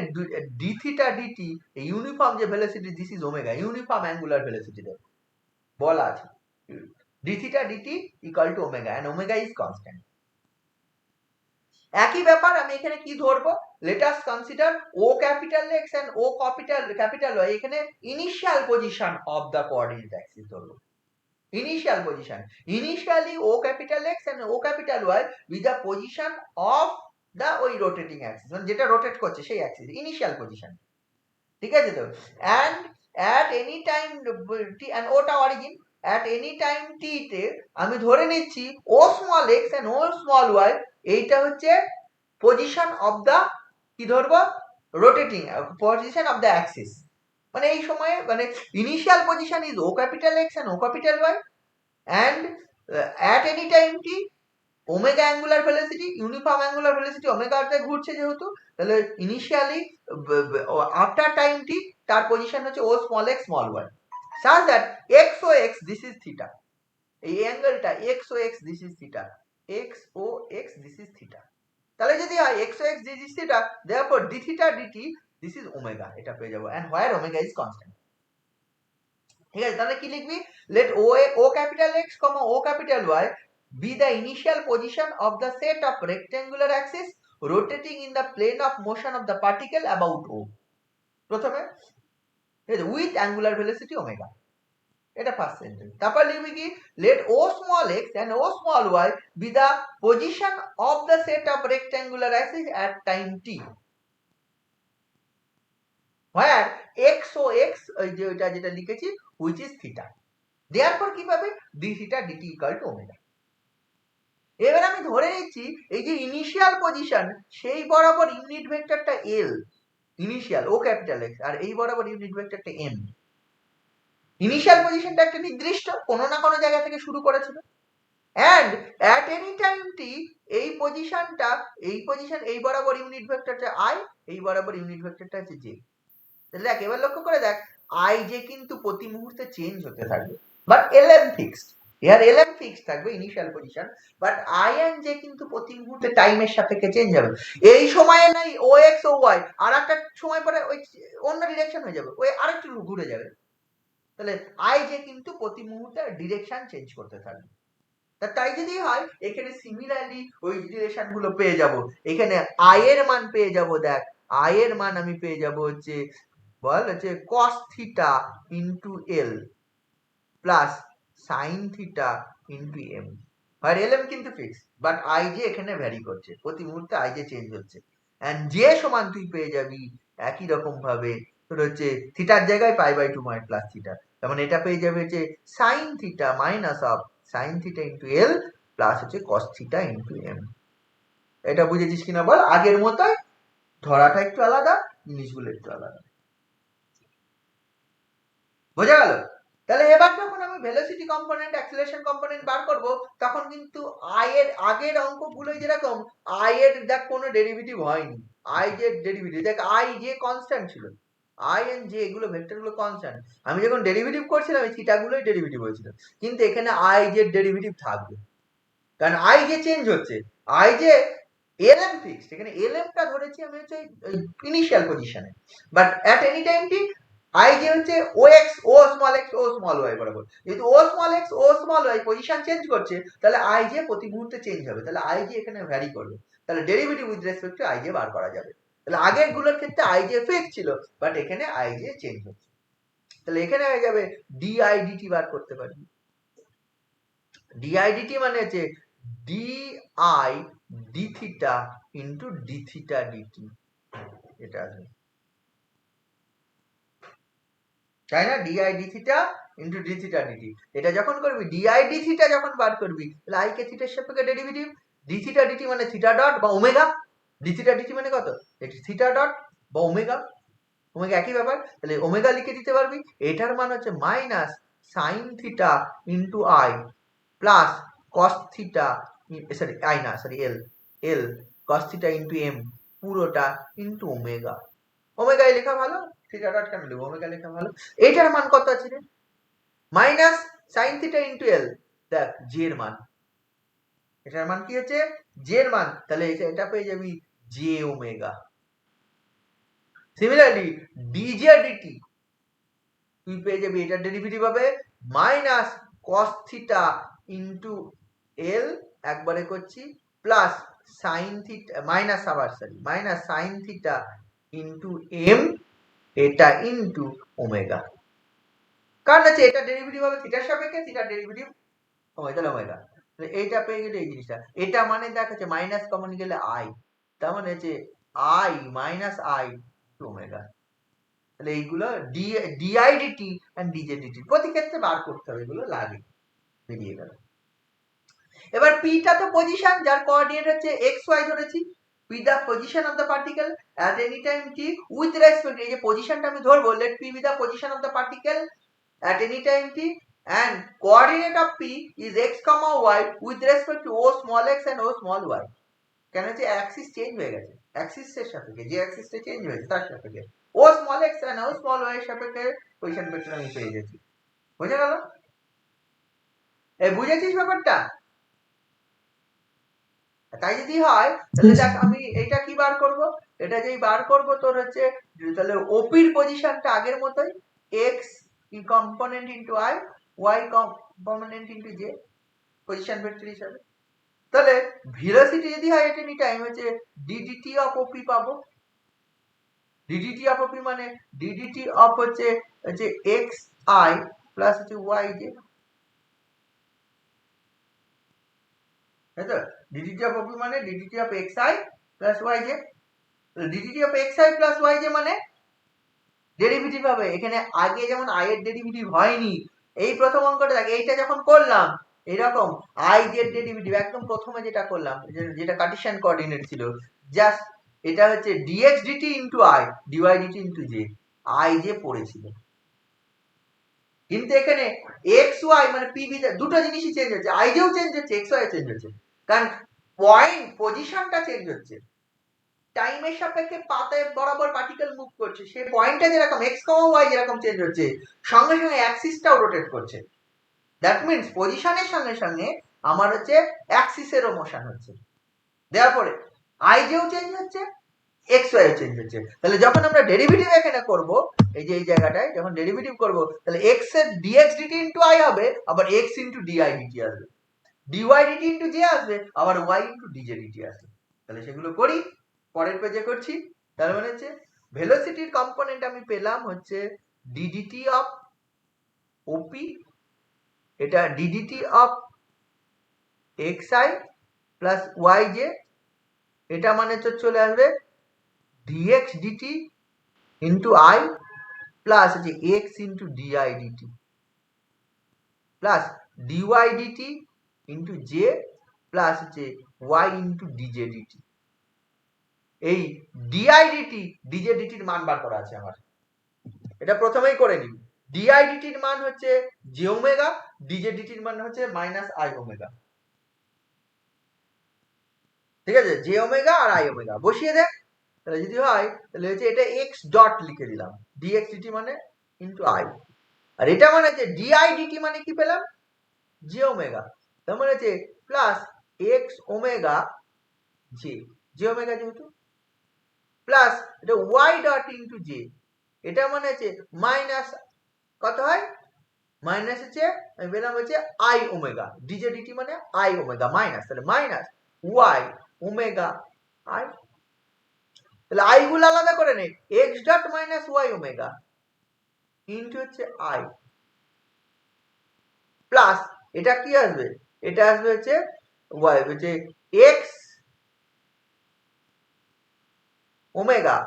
ডি থিটা ডিটি এই ইউনিফর্ম যে velocity, this is omega, uniform angular velocity দেবে বলা আছে, D theta DT equal to omega and omega is constant. একই ব্যাপার আমি এখানে কি ধরবো, let us consider O capital X and O capital Y, এখানে initial position of the coordinate axis ধরবো, initial position, initially O capital X and O capital Y with the position of the ওই rotating axis, মানে যেটা rotate করছে সেই Axis, initial position, ঠিক আছে তো, and at any time T, and ওটা origin, at any time t তে আমি ধরে নিচ্ছি O small X and O small Y এইটা হচ্ছে পজিশন অফ দা, কি ধরবো, rotating position of the axis, মানে এই সময়ে মানে initial position is O capital X and O capital Y, and at any time t omega angular velocity, uniform angular velocity ওমেগাতে ঘুরছে যেহেতু, তাহলে ইনিশিয়ালি আফটার টাইম টি তার পজিশন হচ্ছে O small X small Y, such that x o x this is theta, এই অ্যাঙ্গেলটা x o x this is theta, x o x this is theta, তাহলে যদি হয় x o x this is theta, therefore d theta dt this is omega, এটা পেয়ে যাব, and where omega is constant, ঠিক আছে। তাহলে কি লিখবি, let o capital X, o capital Y be the initial position of the set of rectangular axis rotating in the plane of motion of the particle about O, প্রথমে with angular velocity omega, এটা first sentence. তারপর লিখবি কি, let o small x and o small y be the position of the set of rectangular axis at time t, where x o x যেটা লিখেছি which is theta, therefore কি পাবে, d theta dt equal to omega। এবার আমি ধরে নিচ্ছি এই যে ইনিশিয়াল পজিশন সেই বরাবর ইউনিট ভেক্টরটা l, ইনিশিয়াল ও ক্যাপিটাল এক্স, আর এই বরাবর ইউনিট ভেক্টরটা m, ইনিশিয়াল পজিশনটা একটা নির্দিষ্ট কোনো না কোনো জায়গা থেকে শুরু করেছিল, এন্ড অ্যাট এনি টাইম টি এই পজিশনটা, এই পজিশন এই বরাবর ইউনিট ভেক্টরটা i, এই বরাবর ইউনিট ভেক্টরটা হচ্ছে j। তাহলে দেখ এবার লক্ষ্য করে দেখ, i j কিন্তু প্রতি মুহূর্তে চেঞ্জ হতে থাকবে, বাট lm ফিক্সড, এর lm ফিক্সড থাকবে initial position, but i and j কিন্তু প্রতি মুহূর্তে টাইমের সাপেক্ষে চেঞ্জ হবে, এই সময়ে নাই ও x ও y, আর একটা সময় পরে ওই অন্য ডিরেকশন হয়ে যাবে, ওই আরেকটু ঘুরে যাবে, তাহলে i j কিন্তু প্রতি মুহূর্তে ডিরেকশন চেঞ্জ করতে থাকবে। তাই যদি হয় এখানে সিমিলারলি ওই রিলেশন গুলো পেয়ে যাব, এখানে i এর মান পেয়ে যাব, দেখ i এর মান আমি পেয়ে যাব হচ্ছে, বল হচ্ছে cos theta into l plus sin theta into m, আর lm কিন্তু ফিক্স, বাট i j এখানে ভ্যারি করছে, প্রতি মুহূর্তে i j চেঞ্জ হচ্ছে, এন্ড j সমান তুই পেয়ে যাবি একই রকম ভাবে তোর হচ্ছে থিটার জায়গায় π/2 মানে প্লাস থিটা, তার মানে এটা পেয়ে যাবে যে sign theta minus of sign theta into L plus হচ্ছে কস থিটা ইন্টু এম। এটা বুঝেছিস কিনা বল? আগের মতোই, ধরাটা একটু আলাদা, জিনিসগুলো একটু আলাদা। বোঝা গেল? তাহলে এবার যখন আমি ভেলোসিটি কম্পোনেন্ট অ্যাক্সিলারেশন কম্পোনেন্ট বার করব, তখন কিন্তু আই এর আগের অঙ্কগুলো যেরকম আই এর দেখ কোনো ডেরিভেটিভ হয়নি, আই যে ডেরিভেটিভ দেখ আই যে কনস্ট্যান্ট ছিল, আই এন্ড জে এগুলো ভেক্টরগুলো কনস্ট্যান্ট, আমি যখন ডেরিভেটিভ করছিলাম এই থিটাগুলোই ডেরিভেটিভ হয়েছিল, কিন্তু এখানে আই জে ডেরিভেটিভ থাকবে, কারণ আই জে চেঞ্জ হচ্ছে, আই জে এলএম ফিক্সড, এখানে এলএম টা ধরেছি আমি হচ্ছে ইনিশিয়াল পজিশনে, but at any time T I যে হচ্ছে ও x O small x O small Y বরাবর, যেহেতু ও small x O small Y position change করছে, তাহলে আই জে প্রতি মুহূর্তে চেঞ্জ হবে, তাহলে আই জে এখানে ভ্যারি করবে, তাহলে derivative with respect to I J বার করা যাবে। তাহলে আগের গুলোর ক্ষেত্রে আই জে ফিক্সড ছিল, বাট এখানে আই জে চেঞ্জ হচ্ছে, তাহলে এখানে হয়ে যাবে ডিআই ডিটি বার করতে পারবি। ডিআই ডিটি মানে হচ্ছে DI D theta into D theta DT, এটা আছে তাই না, DI D theta into D theta DT. এটা যখন করবি ডিআই ডি থিটা যখন বার করবি, তাহলে আই কে থিটার সাপেক্ষে ডেরিভেটিভ, ডি থিটা ডিটি মানে থিটা ডট বা ওমেগা, ডি থিটা ডিটি মানে কত, এটি থিটা ডট বা ওমেগা, ওমেগা একই ব্যাপার, তাহলে ওমেগা লিখে দিতে পারবি, এটার মান হচ্ছে minus sine theta into I plus cos theta, sorry I না সরি এল, এল কস থিটা ইন্টু এম পুরোটা ইন্টু ওমেগা। ওমেগায় লেখা ভালো, থিটা ডট কেন লিখবো, ওমেগা লেখা ভালো। এটার মান কত আছে রে, মাইনাস সাইন থিটা ইন্টু এল, দেখ জে এর মান, এটার মান কি হচ্ছে জে এর মান, তাহলে এটা পেয়ে যাবি J omega. Similarly DJ DT তুই পেয়ে যাবি, এটার ডেরিভেটিভ হবে minus cos theta into L একবারে করছি প্লাস সাইন থিটা মাইনাস আবার sorry minus sine theta into M এটা ইন্টু ওমেগা, কারণ হচ্ছে এটা ডেরিভেটিভ হবে থিটার সাপেক্ষে, থিটার ডেরিভেটিভ ওমেগা ওমেগা, এইটা পেয়ে গেলে এই জিনিসটা, এটা মানে দেখ হচ্ছে মাইনাস কমন গেলে আই, তার মানে হচ্ছে I minus I two omega, তাহলে এইগুলো DI DT and DJ DT প্রতি ক্ষেত্রে বার করতে হবে, এগুলো লাগে, বেরিয়ে গেল। এবার পিটা তো পজিশন, যার কোঅর্ডিনেট হচ্ছে এক্স ওয়াই ধরেছি, P the position of the particle at any time T with respect, এই যে পজিশনটা আমি ধরবো, let P be the position of the particle at any time T and coordinate of p is x comma y with respect to o small x and o small y, কেন হচ্ছে Axis change হয়ে গেছে, অ্যাক্সিসের সাপেক্ষে যে অ্যাক্সিসটা change হয়েছে তার সাপেক্ষে O small X and O small Y এর সাপেক্ষে পজিশন ভেক্টর আমি পেয়ে গেছি। বুঝা গেল? এই বুঝেছিস ব্যাপারটা? তাই যদি হয় তাহলে দেখ আমি এটা কি বার করব, এটা যেই বার করব তোর হচ্ছে তাহলে ওপির পজিশনটা আগের মতোই X component into I Y component into J position vector হিসাবে, তাহলে ভেলোসিটি যদি হয় এট এনি টাইম হচ্ছে ডিডিটি অফ ওপি পাবো, ডিডিটি অফ ওপি মানে ডিডিটি অফ হচ্ছে এক্স আই প্লাস হচ্ছে ওয়াই জে, তাই তো, ডিডিটি অফ ওপি মানে DDT of X I plus Y J, DDT of X I plus Y J মানে derivative হবে, এখানে আগে যেমন আই এর ডেরিভেটিভ হয়নি, এই প্রথম অঙ্কটা দেখ, এইটা যখন করলাম এরকম আই জেড ডেরিভেটিভ একদম প্রথমে যেটা করলাম যেটা কার্টেসিয়ান কোঅর্ডিনেট ছিল, জাস্ট এটা হচ্ছে dx dt into i dy dt into j, i যে পড়েছিল, কিন্তু এখানে x y মানে p b দুটো জিনিসই চেঞ্জ হচ্ছে, i যেও চেঞ্জ হচ্ছে x y চেঞ্জ হচ্ছে, কারণ পয়েন্ট পজিশনটা চেঞ্জ হচ্ছে, টাইমের সাপেক্ষে পাতায় বরাবর পার্টিকেল মুভ করছে, সেই পয়েন্টটা যেরকম x y যেরকম চেঞ্জ হচ্ছে, সঙ্গে সঙ্গে অ্যাক্সিসটাও রোটেট করছে, দ্যাট মিন্স পজিশনের সঙ্গে সঙ্গে আমার হচ্ছে অ্যাক্সিসেরও মোশন হচ্ছে, দেয়ারপরে আই যেও চেঞ্জ হচ্ছে এক্স ওয়াই চেঞ্জ হচ্ছে, তাহলে যখন আমরা ডেরিভেটিভ এখানে করব এই যে এই জায়গাটায় যখন ডেরিভেটিভ করব, তাহলে x এর dx dt ইনটু i হবে, আবার x ইনটু dy dt আসবে, dy dt ইনটু j আসবে, আবার y ইনটু dj dt আসবে, তাহলে সেগুলো করি, পরের পেজে করছি। তার মানে হচ্ছে ভেলোসিটির কম্পোনেন্ট আমি পেলাম হচ্ছে ddt অফ op, এটা ddt of xi plus yj, এটা মানে তো চলে আসবে dx dt into I plus হচ্ছে X into DI DT plus DY DT into J plus হচ্ছে ওয়াই ইন্টু ডিজে ডিটি। এই ডিআই ডিটি ডিজে ডিটির মান বার করা আছে আমার, এটা প্রথমেই করে নিন। ডিআই ডিটির মান হচ্ছে জে ওমেগা, ডিজে ডিটির মান হচ্ছে মাইনাস আই ওমেগা। ঠিক আছে, জে ওমেগা আর আই ওমেগা বসিয়ে দেন, তাহলে যদি হয় তাহলে হচ্ছে এটা এক্স ডট লিখে দিলাম, ডিএক্স ডিটি মানে ইন্টু আই, আর এটা মানে হচ্ছে ডিআই ডিটি মানে কি পেলাম, জে ওমেগা, তার মানে হচ্ছে plus X omega J, J omega যেহেতু, প্লাস এটা ওয়াই ডট ইন্টু জে, এটা মানে হচ্ছে মাইনাস কত হয়, মাইনাস হচ্ছে আমি পেলাম হচ্ছে আই ওমেগা, ডিজে ডিটি মানে আই ওমেগা মাইনাস, তাহলে মাইনাস ওয়াই ওমেগা আই, তাহলে আই গুলো আলাদা করে নেই, x dot minus Y omega into হচ্ছে আই প্লাস এটা কি আসবে, এটা আসবে হচ্ছে ওয়াই হচ্ছে x omega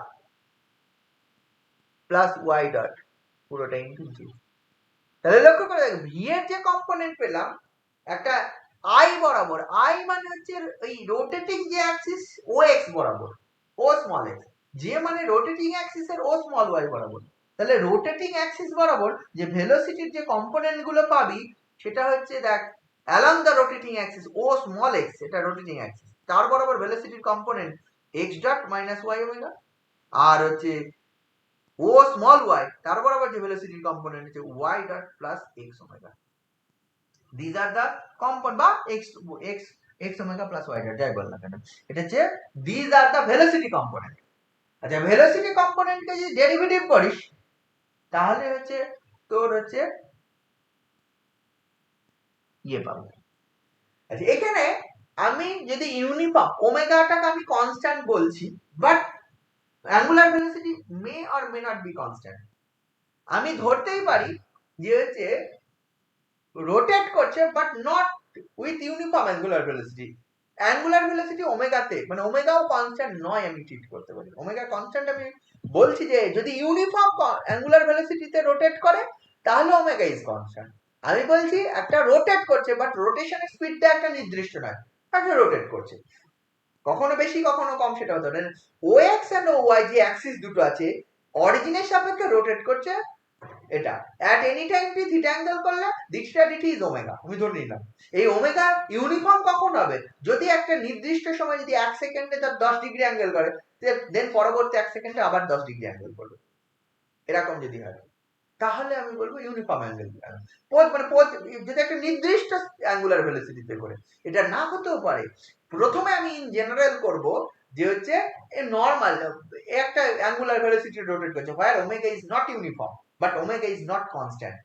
plus Y dot পুরোটা ইন্টু জি। তাহলে লক্ষ্য করে দেখো ভি এর যে কম্পোনেন্ট পেলাম একটা আই বরাবর, আই মানে হচ্ছে এই রোটেটিং যে অ্যাক্সিস ও এক্স বরাবর, ও স্মল এক্স, যে মানে রোটেটিং অ্যাক্সিস এর ও স্মল ওয়াই বরাবর, তাহলে রোটেটিং অ্যাক্সিস বরাবর যে ভেলোসিটির যে কম্পোনেন্ট গুলো পাবি সেটা হচ্ছে দেখ along the rotating axis O small X, এটা রোটেটিং অ্যাক্সিস, তার বরাবর ভেলোসিটির component X dot minus Y omega, আর হচ্ছে ও স্মল ওয়াই তার বরাবর যে ভেলোসিটির কম্পোনেন্ট হচ্ছে Y dot plus X omega. these are the component বা x omega plus y dot যাই বল না কেন, এটা হচ্ছে these are the velocity component। আচ্ছা ভেলোসিটি কম্পোনেন্টকে যদি ডেরিভেটিভ করিস তাহলে হচ্ছে তোর হচ্ছে ইয়ে পাবো। আচ্ছা এখানে আমি যদি ইউনিফর্ম ওমেগাটাকে আমি কনস্ট্যান্ট বলছি, but angular velocity may or may not be constant, আমি ধরতেই পারি যে হচ্ছে রোটেট করছে but not with uniform angular velocity, angular velocity ওমেগাতে মানে ওমেগাও কনস্ট্যান্ট নয় আমি ট্রিট করতে পারি, ওমেগা কনস্ট্যান্ট আমি বলছি যে যদি ইউনিফর্ম অ্যাঙ্গুলার ভেলোসিটিতে রোটেট করে তাহলে ওমেগা ইজ কনস্ট্যান্ট। আমি বলছি একটা রোটেট করছে বাট রোটেশনের স্পিডটা একটা নির্দিষ্ট নয়, একটা রোটেট করছে কখনো বেশি কখনো কম, সেটা হতে পারে ও এক্স এন্ড ও ওয়াই যে অ্যাক্সিস দুটো আছে অরিজিনের সাপেক্ষে রোটেট করছে, এটা at any time t theta angle করলে theta dt is ওমেগা, আমি ধরে নিলাম। এই ওমেগা ইউনিফর্ম কখন হবে, যদি একটা নির্দিষ্ট সময় যদি 1 সেকেন্ডে তার 10 ডিগ্রি অ্যাঙ্গেল করে দেন পরবর্তী 1 সেকেন্ডে আবার 10 ডিগ্রি অ্যাঙ্গেল করবে, এরকম যদি হয় তাহলে আমি বলবো ইউনিফর্ম অ্যাঙ্গেল, মানে যদি একটা নির্দিষ্ট অ্যাঙ্গুলার ভেলোসিটিতে করে, এটা না হতেও পারে। প্রথমে আমি ইন জেনারেল করব যে হচ্ছে নরমাল একটা অ্যাঙ্গুলার ভেলোসিটি রোটেট করছে where omega is not uniform but omega is not constant,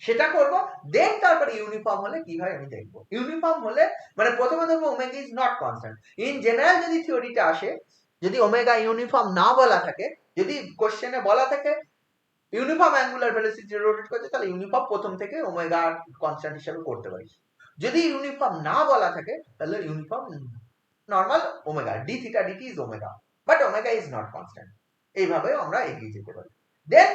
সেটা করব, দেন তারপরে ইউনিফর্ম হলে কি হয় আমি দেখব। ইউনিফর্ম হলে মানে প্রথমে ধরবো omega is not constant, in general যদি থিওরিটা আসে যদি ওমেগা ইউনিফর্ম না বলা থাকে, যদি কোশ্চেনে বলা থাকে ইউনিফর্ম অ্যাঙ্গুলার ভেলোসিটি রোটেট করছে তাহলে ইউনিফর্ম প্রথম থেকে ওমেগা কনস্ট্যান্ট হিসেবে করতে পারিস, যদি ইউনিফর্ম না বলা থাকে তাহলে uniform normal omega d theta d t is omega but omega is not constant, এইভাবে আমরা এগিয়ে যেতে পারি। দেন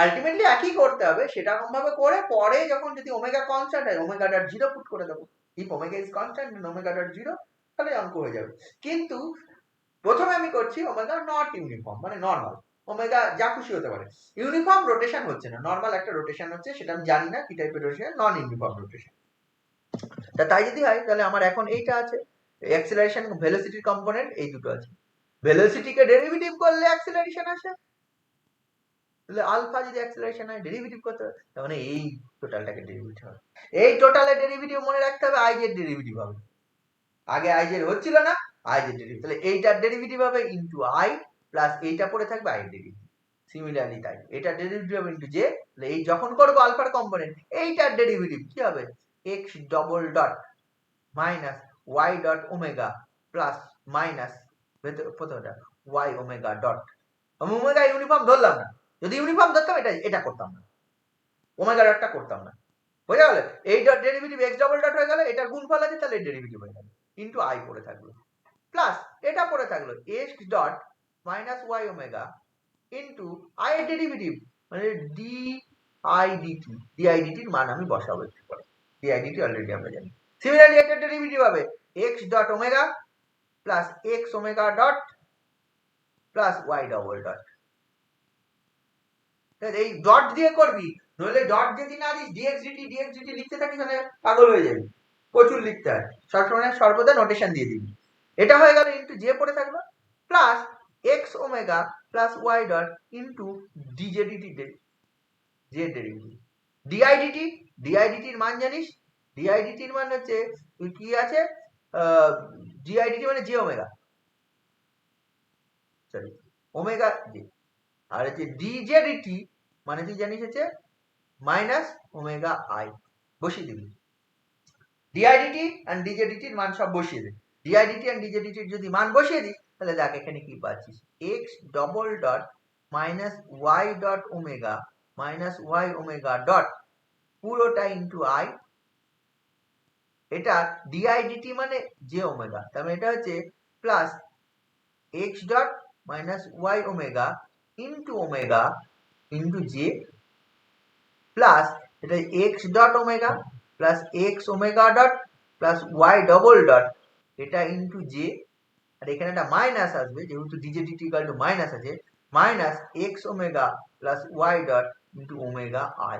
আলটিমেটলি একই করতে হবে, সেটা এরকম ভাবে করে পরে যখন যদি ওমেগা কনস্ট্যান্ট হয় ওমেগা ডট জিরো পুট করে দেবো, if omega is constant then omega dot zero, তাহলে অঙ্ক হয়ে যাবে। কিন্তু প্রথমে আমি করছি ওমেগা নট ইউনিফর্ম মানে নরমাল, ওমেগা যা খুশি হতে পারে, ইউনিফর্ম রোটেশন হচ্ছে না, নরমাল একটা রোটেশন হচ্ছে, সেটা আমি জানি না কি টাইপের রোটেশন, নন ইউনিফর্ম রোটেশন। তাই যদি হয় তাহলে আমার এখন এইটা আছে অ্যাক্সিলারেশন ভেলোসিটির কম্পোনেন্ট এই দুটো আছে, ভেলোসিটিকে ডেরিভেটিভ করলে অ্যাক্সিলারেশন আসে, তাহলে আলফা যদি অ্যাক্সিলারেশন হয় ডেরিভেটিভ করতে হবে, তার মানে এই টোটালটাকে ডেরিভেটিভ হবে, এই টোটালের ডেরিভেটিভ মনে রাখতে হবে আই এর ডেরিভেটিভ হবে, আগে আই এর হচ্ছিল না আই এর ডেরিভেটিভ, তাহলে এইটার ডেরিভেটিভ হবে ইনটু আই প্লাস এইটা পড়ে থাকবে আই এর ডেরিভেটিভ, সিমিলারলি তাই এটা ডেরিভেটিভ হবে ইনটু জে, তাহলে এই যখন করব আলফার কম্পোনেন্ট এইটার ডেরিভেটিভ কি হবে x double dot minus y dot omega plus minus প্রথমটা y ওমেগা ডট, আমি ওমেগা ইউনিফর্ম ধরলাম না, যদি ইউনিফর্ম ধরতাম এটা করতাম না, ওমেগা ডটটা করতাম না, বুঝা গেল, এই dot derivative x double dot হয়ে গেল, এটার গুণফল আছে তাহলে ডেরিভেটিভ হয়ে গেল ইনটু আই পড়ে থাকলো প্লাস এটা পড়ে থাকলো x dot minus y omega into I এর ডেরিভেটিভ মানে ডিআইডিটি এর মান আমি বসাবো একটু পরে। ডিআইডিটি অলরেডি আমরা জানি। সিমিলারলি এটার ডেরিভেটিভ হবে x dot omega plus x omega dot plus y double dot. এই ডট দিয়ে করবি, নইলে ডট যদি না দিস ডিএক্স ডিটি লিখতে থাকিস তাহলে পাগল হয়ে যাবি। প্রচুর লিখতে হয়, সবসময় সর্বদা নোটেশন দিয়ে দিবি। এটা হয়ে গেল ইন্টু যে পড়ে থাকলো plus X omega plus Y dot into DJ DT J derivative ডিআইডিটির মান জানিস, ডিআইডিটির মান হচ্ছে কি আছে, ডিআইডিটি মানে J omega, sorry omega J, আর হচ্ছে ডিজেডিটি মানে তুই জানিস হচ্ছে মাইনাস ওমেগা আই। বসিয়ে দিবি ডিআইডিটি এন্ড ডিজেডিটির মান সব বসিয়ে দে। ডিআইডিটি এন্ড ডিজেডিটির যদি মান বসিয়ে দিস তাহলে দেখ এখানে কি পাচ্ছিস, X double dot minus Y dot omega minus Y omega dot পুরোটা ইন্টু আই। এটা ডিআইডিটি মানে জে ওমেগা, তার মানে এটা হচ্ছে plus X dot minus Y omega into J plus এটা X dot omega plus X omega dot plus Y double dot এটা into J, আর এখানে একটা মাইনাস আসবে যেহেতু ডিজেডিটি ইকুয়াল টু মাইনাস আছে, minus x omega plus Y dot into omega I.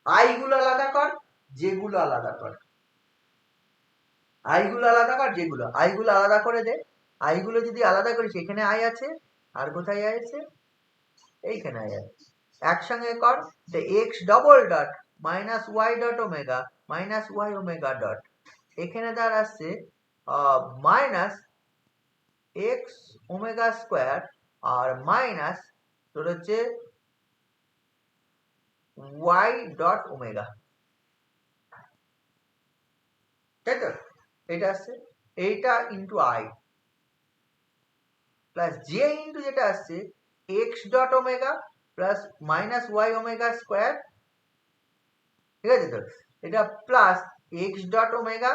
I গুলো আলাদা কর, যেগুলো আলাদা কর, আইগুলো আলাদা কর, যেগুলো আইগুলো আলাদা করে দে। আইগুলো যদি আলাদা করিস এখানে আই আছে, আর কোথায় আই আছে, এইখানে আই আছে, একসঙ্গে কর। X double dot minus Y dot omega minus Y omega dot, এখানে তার আসছে মাইনাস এক্স ওমেগা স্কোয়ার আর মাইনাস তোর হচ্ছে ওয়াই ডট ওমেগা, তাই তো? এটা আসছে এইটা into I plus J into যেটা আসছে X dot omega plus minus Y omega square, ঠিক আছে তো? এটা plus X dot omega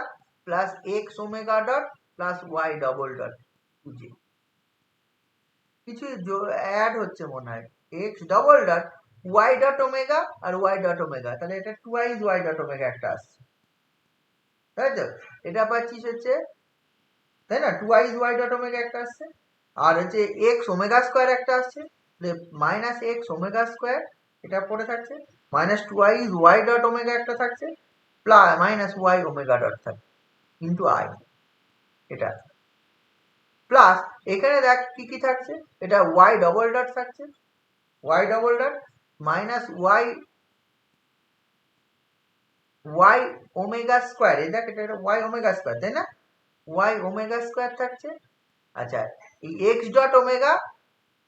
plus X omega dot plus Y double dot J. কিছু অ্যাড হচ্ছে মনে হয়, X double dot Y dot omega আর ওয়াই ডট ওমেগা, তাহলে এটা টুয়াইজ ওয়াই ডট ওমেগা একটা আসছে, তাই তো? এটা পাচ্ছিস হচ্ছে, তাই না, টুয়াইজ ওয়াই ডট ওমেগা একটা আসছে, আর হচ্ছে এক্স ওমেগা স্কোয়ার একটা আসছে মাইনাস এক্স ওমেগা স্কোয়ার, এটা পড়ে থাকছে, minus twice y dot omega একটা থাকছে, plus minus Y omega dot থাকছে ইন্টু আই, এটা প্লাস এখানে দেখ কি কি থাকছে, এটা ওয়াই ডবল ডট থাকছে, y double dot minus Y omega square, এই দেখ এটা ওয়াই ওমেগা স্কোয়ার, তাই না? ওয়াই ওমেগা স্কোয়ার থাকছে। আচ্ছা এই এক্স ডট ওমেগা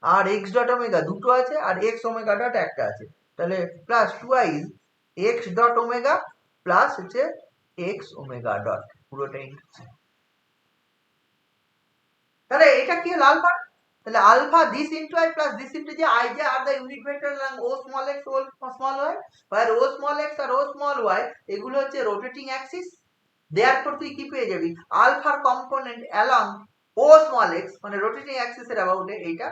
আর এক্স ডট ওমেগা দুটো আছে, আর এক্স ওমেগা ডট একটা আছে, তাহলে plus twice x dot omega plus হচ্ছে এক্স ওমেগা ডট পুরোটাই। তাহলে এটা কি হলো আলফা, তাহলে alpha this into i plus this into যে আই যে আর the unit vector along O small x O small y, আর ও স্মল এক্স আর ও স্মল ওয়াই এগুলো হচ্ছে রোটেটিং অ্যাক্সিস। দেয়ারফর তুই কি পেয়ে যাবি, আলফার component along O small x মানে রোটেটিং অ্যাক্সিস এর অ্যাবাউটে এইটা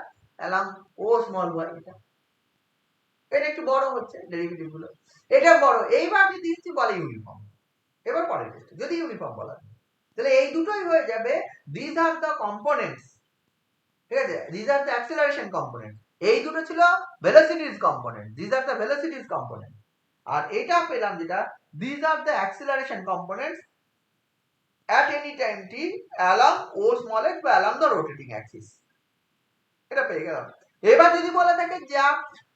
along ও স্মল ওয়াই, এটা একটু বড় হচ্ছে ডেরিভেটিভ গুলো, এটা বড়। এইবার যদি দিচ্ছি বলে ইউনিফর্ম, এবার পরের টেস্টে যদি ইউনিফর্ম বলা তাহলে এই দুটোই হয়ে যাবে দিস আর দ্য কম্পোনেন্টস, ঠিক আছে, this are the acceleration component. এই দুটো ছিল velocities component, this are the velocities component, আর এটা পেলাম যেটা this are the acceleration components at any time t along o small x বা along the rotating axis, এটা পেয়ে গেলাম। এবার যদি বলা থাকে যা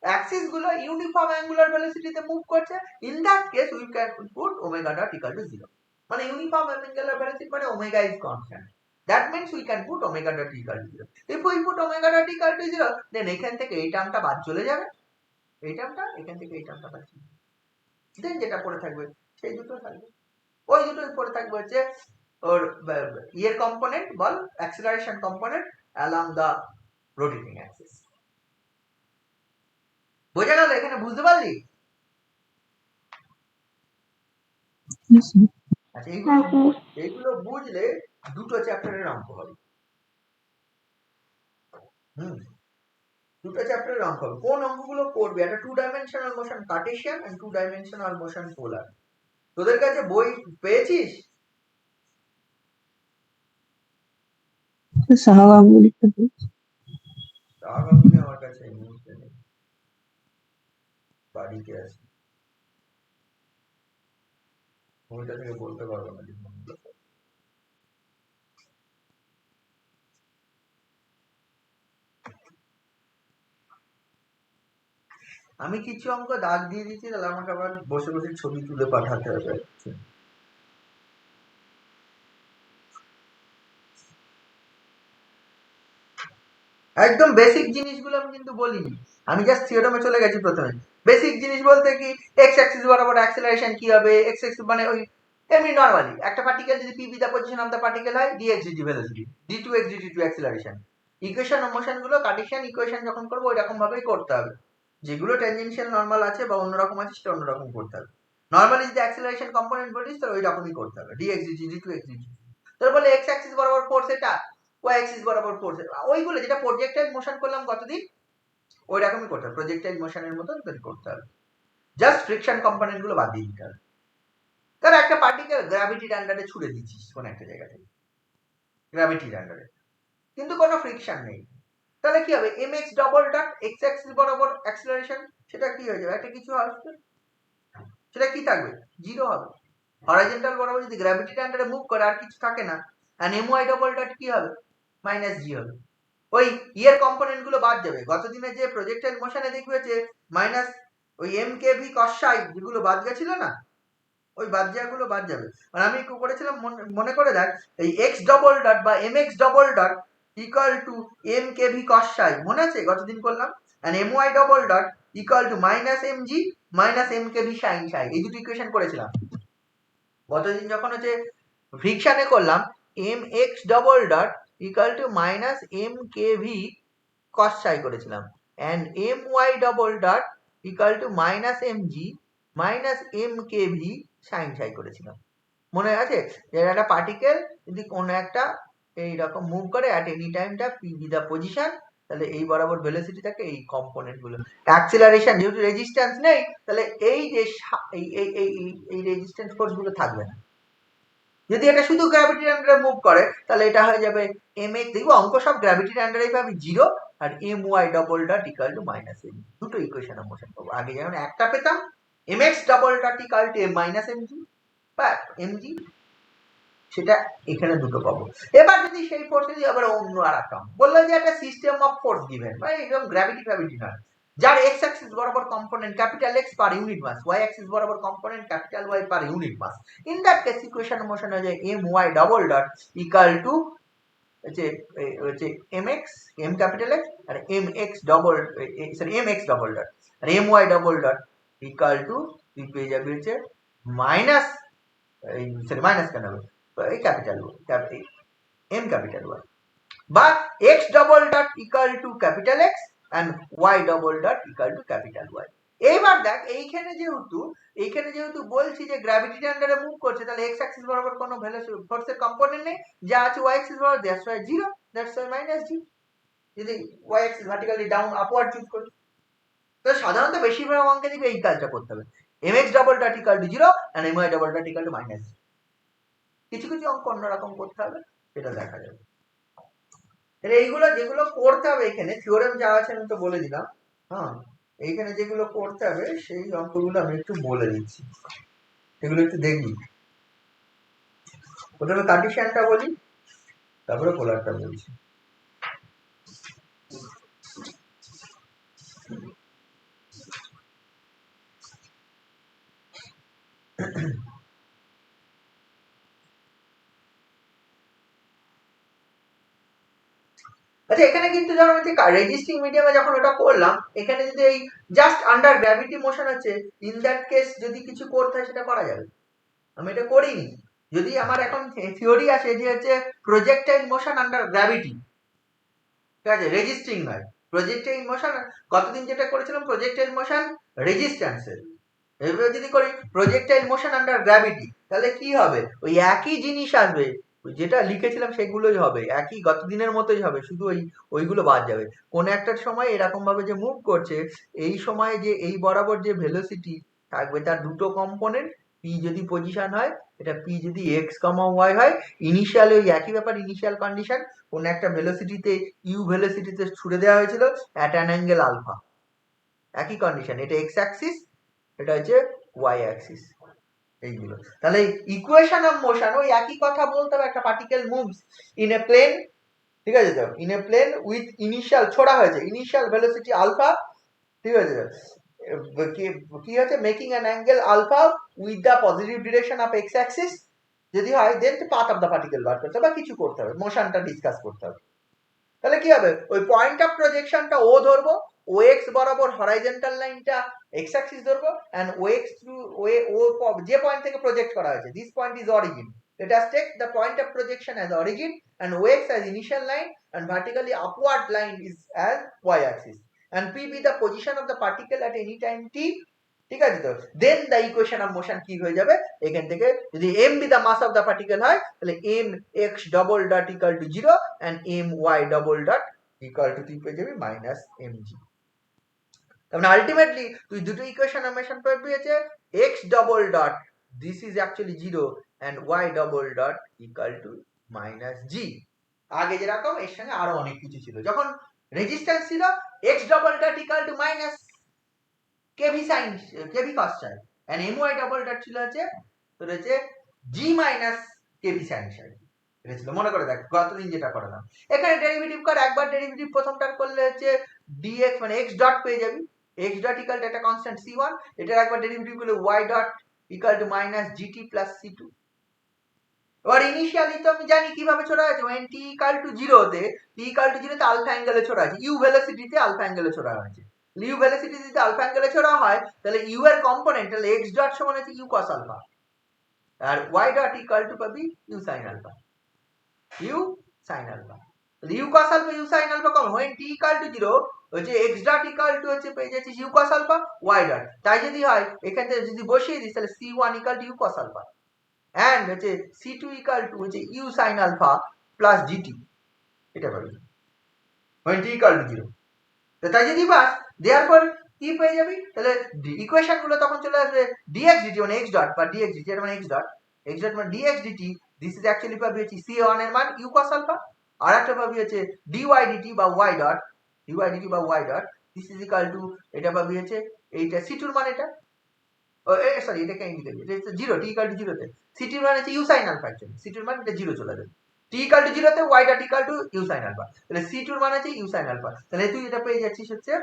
অ্যাক্সিস গুলো ইউনিফর্ম অ্যাঙ্গুলার ভেলোসিটিতে মুভ করছে, in that case we can put omega dot equal to 0, মানে ইউনিফর্ম অ্যাঙ্গুলার ভেলোসিটি মানে omega is constant, that means we can put omega dot equal to 0. If we put omega dot equal to 0, then এখান থেকে এই টার্মটা বাদ চলে যাবে, এই টার্মটা এখান থেকে এই টার্মটা বাদ চলে যাবে, দেন যেটা পড়ে থাকবে সেই দুটো থাকবে, ওই দুটোই পড়ে থাকবে হচ্ছে ওর ইয়ের component ball acceleration component along the rotating axis। বোঝা গেল? এখানে বুঝতে পারলি? আচ্ছা এইগুলো বুঝলে দুটো চ্যাপ্টারের অঙ্ক হবে। দুটো চ্যাপ্টারের অঙ্ক হবে। কোন অঙ্কগুলো করবে? একটা 2 dimensional motion Cartesian and 2 dimensional motion polar. তোদের কাছে বই পেয়েছিস? সাহা গাঙ্গুলি আমার কাছে নেই, বাড়িতে আছে, বইটা থেকে বলতে পারবো না। আমি কিছু অঙ্ক দাগ দিয়ে দিচ্ছি, তাহলে আমাকে আবার বসে বসে ছবি তুলে পাঠাতে হবে। একদম বেসিক জিনিসগুলো আমি কিন্তু বলিনি, আমি জাস্ট থিওরামে চলে গেছি। প্রথমে বেসিক জিনিস বলতে কি, এক্স অ্যাক্সিস বরাবর অ্যাক্সেলারেশন কি হবে, এক্স অ্যাক্সিস মানে ওই এমনি নরমালি একটা পার্টিকেল যদি P be the position of the particle হয়, dx dt velocity, d2x dt2 acceleration. Equation of motion গুলো কার্টেসিয়ান ইকুয়েশন যখন করব ওই রকম ভাবেই করতে হবে। যেগুলো ট্যানজেনশিয়াল নরমাল আছে বা অন্যরকম আছে সেটা অন্যরকম করতে হবে। নরমালি যদি অ্যাক্সেলারেশন কম্পোনেন্ট বলিস তো ওই রকমই করতে হবে, dx dt d2x dt। তোর বলে এক্স অ্যাক্সিস বরাবর ফোর্স এটা, ওয়াই অ্যাক্সিস বরাবর ফোর্স, ওইগুলো যেটা প্রজেক্টাইল মোশন করলাম কতদিন ওই রকমই করতে হবে, প্রজেক্টাইল মোশনের মতন তৈরি করতে হবে। জাস্ট ফ্রিকশন কম্পোনেন্ট গুলো বাদ দিয়ে দিতে হবে। তার একটা পার্টিকেল গ্র্যাভিটির আন্ডারে ছুড়ে দিচ্ছিস কোন একটা জায়গা থেকে, গ্র্যাভিটির আন্ডারে, কিন্তু কোনো ফ্রিকশন নেই, তাহলে কি হবে? mx double dot x Axis বরাবর অ্যাক্সেলারেশন, সেটা কি হয়ে যাবে? একটা কিছু আসবে, সেটা কি থাকবে? জিরো হবে। হরাইজন্টাল বরাবর যদি গ্র্যাভিটির আন্ডারে মুভ করে আর কিছু থাকে না, আর my ডবল ডট কি হবে? মাইনাস জি হবে। ওই ইয়ের কম্পোনেন্ট গুলো বাদ যাবে। গতদিনে যে প্রজেক্টাইল মোশনে দেখবে যে মাইনাস ওই এম কে ভি কস সাই যেগুলো বাদ গেছিল না, ওই বাদ যাওয়াগুলো বাদ যাবে। আর আমি কি করেছিলাম মনে করে দেখ, এই এক্স ডবল ডট বা M x double dot equal to M K V cos psi, মনে আছে গতদিন করলাম? And M Y double dot equal to minus M G minus M K V sine psi, এই দুটো ইকুয়েশন করেছিলাম। গতদিন যখন হচ্ছে ফ্রিকশনে করলাম, m x double dot equal to minus M K v cos psi করেছিলাম, and my double dot equal to minus mg minus mkv sin psi করেছিলাম। মনে আছে যে একটা পার্টিকেল যদি কোনো একটা এইরকম মুভ করে at any time টা p be the position, তাহলে এই বরাবর ভেলোসিটি থাকে, এই কম্পোনেন্ট গুলো অ্যাক্সিলারেশন, যেহেতু রেজিস্ট্যান্স নেই তাহলে এই যে এই রেজিস্ট্যান্স ফোর্স গুলো থাকবে না। যদি এটা শুধু গ্র্যাভিটির আন্ডারে মুভ করে তাহলে এটা হয়ে যাবে mx, দেখবো অঙ্ক সব গ্র্যাভিটির আন্ডারেই পাবি জিরো, আর my double dot equal to minus m, দুটো ইকুয়েশন মোশন পাবো। আগে যেমন একটা পেতাম mx double dot equal to m minus mg বা mg, সেটা এখানে দুটো পাবো। এবার যদি সেই ফোর্স যদি আবার অন্য আর একটা বললো যে একটা সিস্টেম অফ ফোর্স গিভেন, মানে এরকম গ্র্যাভিটি নয়, যার এক্স অ্যাক্সিস বরাবর component capital X per unit mass, Y axis বরাবর component capital Y per unit mass. In that case equation motion হয়ে যায় M Y double dot equal to হচ্ছে M X, M capital X, আর M x double, sorry M x double dot, আর M Y double dot equal to তুই পেয়ে যাবি হচ্ছে minus, sorry minus কেন হবে, এই ক্যাপিটাল এম ক্যাপিটাল ওয়াই, বা x double dot equal to capital X and y double dot equal to capital Y. এইবার দেখ এইখানে যেহেতু বলছি যে গ্র্যাভিটির আন্ডারে মুভ করছে, তাহলে এক্স অ্যাক্সিস বরাবর কোনো ভেলোসিটি ফোর্সের কম্পোনেন্ট নেই, যা আছে ওয়াই অ্যাক্সিস বরাবর, that's Y zero, that's Y minus G. যদি Y axis vertically down upward choose করি, তো সাধারণত বেশিরভাগ অঙ্কে দিবে এই কাজটা করতে হবে, m x double dot equal to zero and M Y double dot equal to minus. কিছু কিছু অঙ্ক অন্যরকম করতে হবে, সেটা দেখা যাবে। এইগুলো যেগুলো করতে হবে এখানে থিওরেম যা আছে আমি তো বলে দিলাম, হ্যাঁ এইখানে যেগুলো করতে হবে সেই অঙ্কগুলো আমি একটু বলে দিচ্ছি, এগুলো একটু দেখবি। প্রথমে কার্টেসিয়ানটা বলি, তারপরে পোলারটা বলছি। আচ্ছা এখানে কিন্তু ধরো রেজিস্টিং মিডিয়ামে যখন ওটা করলাম, এখানে যদি এই জাস্ট আন্ডার গ্র্যাভিটি মোশন আছে, ইন দ্যাট কেস যদি কিছু করতে হয় সেটা করা যাবে। আমি এটা করিনি, যদি আমার এখন থিওরি আসে যে হচ্ছে প্রজেক্টাইল মোশন আন্ডার গ্র্যাভিটি, ঠিক আছে, রেজিস্টিং নয়, প্রজেক্টাইল মোশন। কতদিন যেটা করেছিলাম প্রজেক্টাইল মোশন রেজিস্ট্যান্সের, এভাবে যদি করি প্রজেক্টাইল মোশন আন্ডার গ্র্যাভিটি, তাহলে কি হবে? ওই একই জিনিস আসবে, যেটা লিখেছিলাম সেগুলোই হবে, একই গত দিনের মতোই হবে, শুধু ওইগুলো বাদ যাবে। কোন একটা সময় এরকম ভাবে যে মুভ করছে, এই সময় যে এই বরাবর যে ভেলোসিটি থাকবে তার দুটো কম্পোনেন্ট, পি যদি পজিশন হয়, এটা পি যদি এক্স কমা ওয়াই হয়, ইনিশিয়াল ওই একই ব্যাপার, ইনিশিয়াল কন্ডিশন, কোন একটা ভেলোসিটিতে ইউ ভেলোসিটিতে ছুড়ে দেওয়া হয়েছিল অ্যাট অ্যান অ্যাঙ্গেল আলফা, একই কন্ডিশন, এটা এক্স অ্যাক্সিস, এটা হচ্ছে ওয়াই অ্যাক্সিস, এইগুলো। তাহলে ইকুয়েশন অফ মোশন ওই একই কথা বলতে হবে, একটা particle moves in a plane, ঠিক আছে তো, in a plane with initial ছোড়া হয়েছে ইনিশিয়াল ভেলোসিটি আলফা, ঠিক আছে, কি হচ্ছে making an angle alpha with the positive direction of x axis, যদি হয় then path of the particle বার করতে হবে বা কিছু করতে হবে, মোশনটা ডিসকাস করতে হবে। তাহলে কি হবে, ওই পয়েন্ট অফ প্রজেকশনটা ও ধরবো, ও এক্স বরাবর হরাইজন্টাল লাইনটা এক্স অ্যাক্সিস ধরবো, এন্ড ও এক্স থ্রু ও যে পয়েন্ট থেকে প্রজেক্ট করা হয়েছে, this point is origin, let us take the point of projection as origin and OX as initial line and vertically upward line is as y axis and P be the position of the particle at any time t, ঠিক আছে তো, then the equation of motion কি হয়ে যাবে, এখান থেকে যদি m be the mass of the particle হয়, তাহলে m x double dot equal to 0 and m y double dot equal to তুই পেয়ে যাবি মাইনাস mg। তার মানে আলটিমেটলি তুই দুটো ইকুয়েশন অফ মোশন পেয়ে যাচ্ছে, x double dot this is actually 0 and y double dot equal to minus g। আগে যেরকম এর সঙ্গে আরো অনেক কিছু ছিল, যখন রেজিস্ট্যান্স ছিল x double dot equal to minus KV sine KV cos psi and my double dot ছিল হচ্ছে তোর হচ্ছে g মাইনাস কেভি সাইন সাই, এটা ছিল, মনে করে দেখ গতদিন যেটা করালাম। এখানে ডেরিভেটিভ কর, একবার ডেরিভেটিভ প্রথমটার করলে হচ্ছে dx মানে x ডট পেয়ে যাবি, x ডট ইকুয়াল টু একটা কনস্ট্যান্ট c1, এটার একবার ডেরিভেটিভ করলে y dot equal to minus gt plus c2। এবার ইনিশিয়ালি তো আমি জানি কিভাবে ছোড়া আছে, when t ইকুয়াল টু 0 তে, t ইকুয়াল টু 0 তে আলফা অ্যাঙ্গেলে ছোড়া আছে, u ভেলোসিটিতে আলফা অ্যাঙ্গেলে ছোড়া হয়েছে, u ভেলোসিটি যদি আলফা অ্যাঙ্গেলে ছোড়া হয়, তাহলে u এর কম্পোনেন্ট, তাহলে x ডট সমান হচ্ছে u cos আলফা, আর y ডট ইকুয়াল টু পাবি u sin alpha, u sin alpha, তাহলে u cos alpha u sin alpha কমন, when t ইকুয়াল টু 0 হচ্ছে x ডট ইকুয়াল টু হচ্ছে পেয়ে যাচ্ছিস u cos alpha y dot, তাই যদি হয় এখান থেকে যদি বসিয়ে দিস তাহলে c1 equal to u cos alpha and হচ্ছে c2 ইকুয়াল টু হচ্ছে u sin alpha plus gt, এটা পাবি when t ইকুয়াল টু 0। তো তাই যদি বাস দেওয়ার পর কি পেয়ে যাবি, তাহলে ইকুয়েশন গুলো তখন চলে আসবে dx dt মানে x ডট বা dx dt মানে x ডট মানে dx dt, this is actually পাবি হচ্ছে c1 এর মান u cos আলফা, আর একটা পাবি হচ্ছে dy dt বা y ডট, dy dt বা y dot, this is equal to, এটা পাবি হচ্ছে এইটা c2 এর মান, এটা সরি এটা কেন লিখে দিই, এটা 0 t ইকুয়াল টু 0 তে c2 এর মান হচ্ছে u sin alpha, actually c2 এর মান এটা 0 চলে যাবে, t ইকুয়াল টু 0 তে y dot equal to u sin alpha, তাহলে c2 এর মান হচ্ছে u sin আলফা, তাহলে তুই এটা পেয়ে যাচ্ছিস হচ্ছে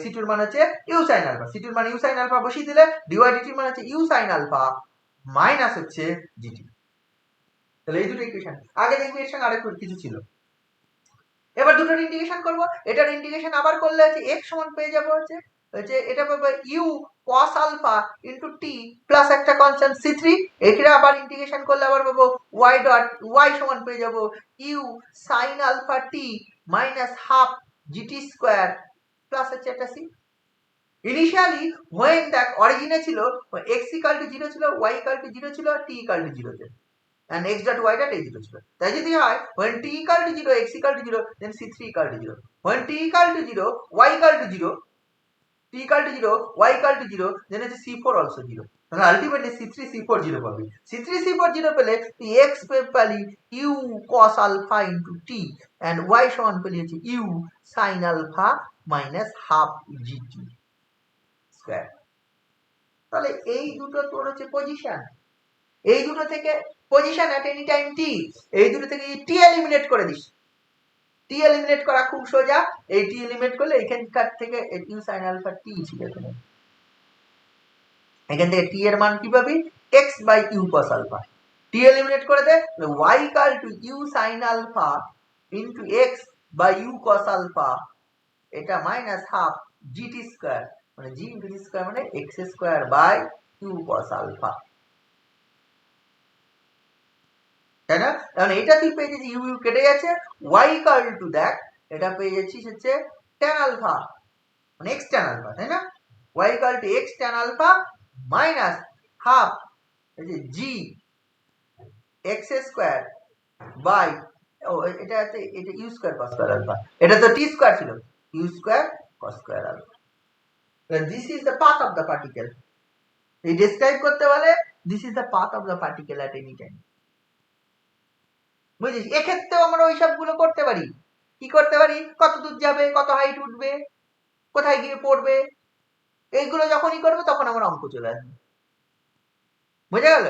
c2 এর মান হচ্ছে u sin আলফা, c2 এর মান u sin আলফা বসিয়ে দিলে dy dt এর মান হচ্ছে u sin আলফা মাইনাস হচ্ছে gt। তাহলে এই দুটো ইকুয়েশন, আগে দেখবি এর সঙ্গে আরেকটু কিছু ছিল। এবার দুটোর ইন্টিগ্রেশন করব, এটার ইন্টিগ্রেশন আবার করলে হচ্ছে x সমান পেয়ে যাব হচ্ছে এটা পাবো u cos alpha into t plus একটা কনস্ট্যান্ট c3, এখানে আবার ইন্টিগ্রেশন করলে আবার পাবো y ডট y সমান পেয়ে যাব u sin alpha t minus half gt square plus হচ্ছে একটা c। ইনিশিয়ালি when দেখ অরিজিনে ছিল x ইকুয়াল টু 0 ছিল, y ইকুয়াল টু 0 ছিল, t ইকুয়াল টু 0 তে and x dot y dot এই দুটো ছিল, তাই যদি হয় when t equal to 0 x equal to 0 then c3 equal to 0, when t equal to 0 y equal to 0, t equal to 0 y equal to 0 then হচ্ছে c4 also 0, তাহলে ultimately c3 c4 0 পাবি, c3 c4 0 পেলে তুই x পেলি u cos alpha into t and y সমান পেলি হচ্ছে u sin alpha minus half gt square. তাহলে এই দুটো তোর হচ্ছে পজিশন, এই দুটো থেকে পজিশন এট এনি টাইম t, এই দুটো থেকে t এলিমিনেট করে দিস, t এলিমিনেট করা খুব সোজা, এই t এলিমিনেট করলে এখানকার থেকে u sin alpha t ছিল এখানে, এখান থেকে t এর মান কি পাবি x by u cos alpha, t eliminate করে দে y equal to u sin alpha into x by u cos alpha, এটা মাইনাস হাফ gt স্কয়ার মানে g into t স্কয়ার মানে x square by u cos alpha, তাই না? তাহলে এটা তুই পেয়ে যাচ্ছিস u কেটে যাচ্ছে, y ইকুয়াল টু দেখ এটা পেয়ে যাচ্ছিস হচ্ছে tan আলফা মানে x tan আলফা, তাই না? y equal to x tan alpha minus half এই যে g x স্কয়ার বাই এটা u square cos square alpha, এটা তো টি স্কয়ার ছিল, u square cos square alpha. This is the path of the particle. এই describe করতে বলে this is the path of the particle at any time. বুঝিস, এক্ষেত্রেও আমরা ওই সবগুলো করতে পারি। কি করতে পারি? কত দূর যাবে, কত হাইট উঠবে, কোথায় গিয়ে পড়বে, এইগুলো যখনই করবো তখন আমার অঙ্ক চলে আসবে। বোঝা গেল?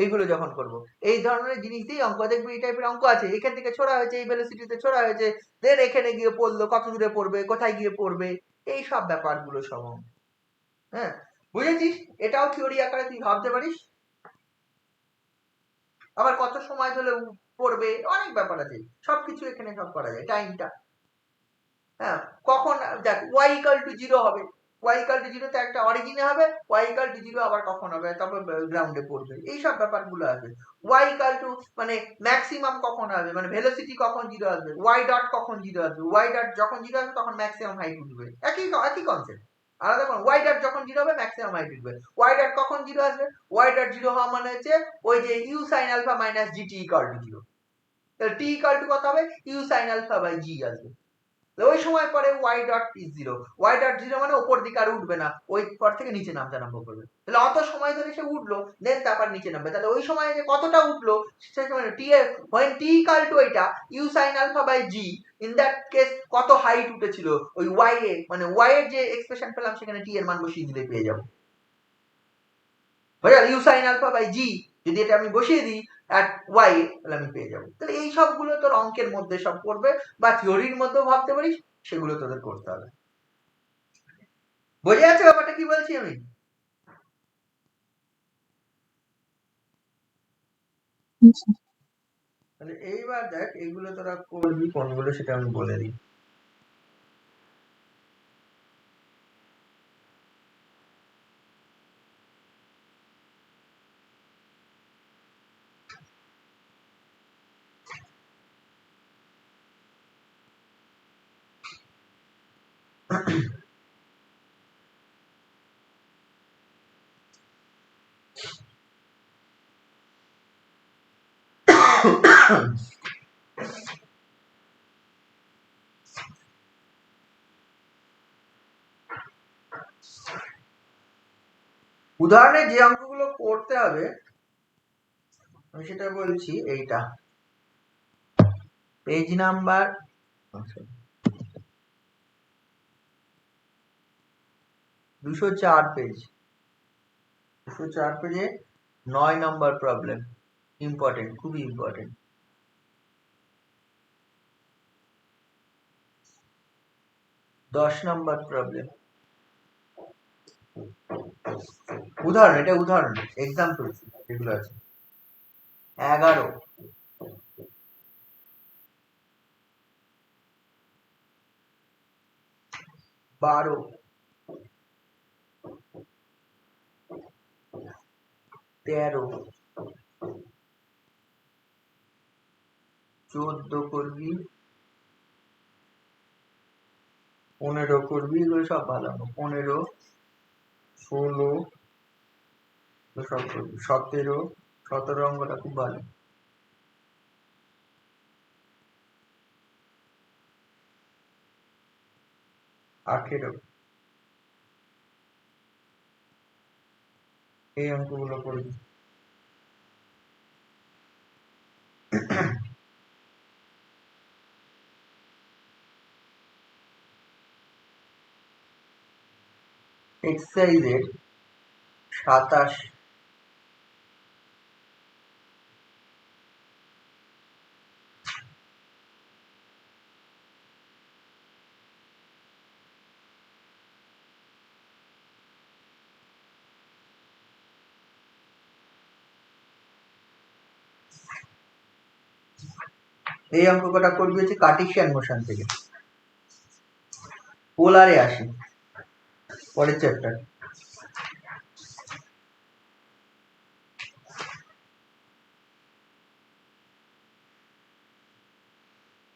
এইগুলো যখন করব এই ধরনের জিনিস দিয়ে অঙ্ক, দেখবে এই টাইপের অঙ্ক আছে, এখান থেকে ছোড়া হয়েছে, এই ভেলোসিটিতে ছোড়া হয়েছে, দেন এখানে গিয়ে পড়লো, কত দূরে পড়বে, কোথায় গিয়ে পড়বে, এই সব ব্যাপারগুলো সব। হ্যাঁ, বুঝেছিস? এটাও থিওরি আকারে তুই ভাবতে পারিস। আবার কত সময় ধরে পড়বে, অনেক ব্যাপার আছে, সবকিছু এখানে সব করা যায়। টাইমটা, হ্যাঁ, কখন দেখ y ইকুয়াল টু 0 হবে, y ইকুয়াল টু 0 তে একটা অরিজিনে হবে, y ইকুয়াল টু 0 আবার কখন হবে, তারপর গ্রাউন্ডে পড়বে, এই সব ব্যাপারগুলো আছে। y ইকুয়াল টু মানে ম্যাক্সিমাম কখন হবে, মানে ভেলোসিটি কখন 0 আসবে, y ডট কখন 0 আসবে, y ডট যখন 0 আসবে তখন ম্যাক্সিমাম হাইট উঠবে, একই একই কনসেপ্ট। আলাদা কোন y ডট যখন 0 হবে ম্যাক্সিমাম হাইট উঠবে, y ডট কখন 0 আসবে, y ডট 0 হওয়া মানে হচ্ছে ওই যে u sin alpha minus gt equal to 0, তাহলে t ইকুয়াল টু কত হবে, u sin alpha by g আসবে। ওই সময় পরে y dot is 0, y dot 0 মানে উপর দিকে আর উঠবে না, ওই পর থেকে নিচে নামতে আরম্ভ করবে। তাহলে অত সময় ধরে সে উঠলো, দেন তারপর নিচে নামবে, তাহলে ওই সময় যে কতটা উঠলো সেটা মানে t এর when t equal to এটা u sin alpha by g, in that case কত হাইট উঠেছিল ওই y এ, মানে y এর যে এক্সপ্রেশন পেলাম সেখানে t এর মান বসিয়ে দিলে পেয়ে যাব। বুঝলে, u sin alpha by g যদি এটা আমি বসিয়ে দিই at y, তাহলে আমি পেয়ে যাবো। তাহলে এই সবগুলো তোর অঙ্কের মধ্যে সব পড়বে, বা থিওরির মধ্যেও ভাবতে পারিস, সেগুলো তোদের করতে হবে। বোঝা যাচ্ছে ব্যাপারটা কি বলছি আমি? তাহলে এইবার দেখ এইগুলো তোরা করবি কোনগুলো সেটা আমি বলে দিই। উদাহরণে যে অঙ্কগুলো করতে হবে আমি সেটা বলছি, এইটা পেজ নাম্বার 204 পেজ, 204 পেজে 9 নম্বর প্রবলেম, ইম্পর্টেন্ট, খুবই ইম্পর্টেন্ট। 10 নম্বর প্রবলেম, উদাহরণ, এটা উদাহরণ, এক্সাম্পল এগুলো আছে। 11, 12, 13, 14 করবি, 15 করবি, এগুলো সব ভালো হবে। 15, 16 সব করবি, 17, 17 অঙ্কটা খুব ভালো, 18, এই অঙ্কগুলো করবি। এক্সারসাইজের 27, এই অঙ্ক কটা করবি হচ্ছে কার্টেসিয়ান মোশন থেকে, পোলারে আসি পরের চ্যাপ্টার।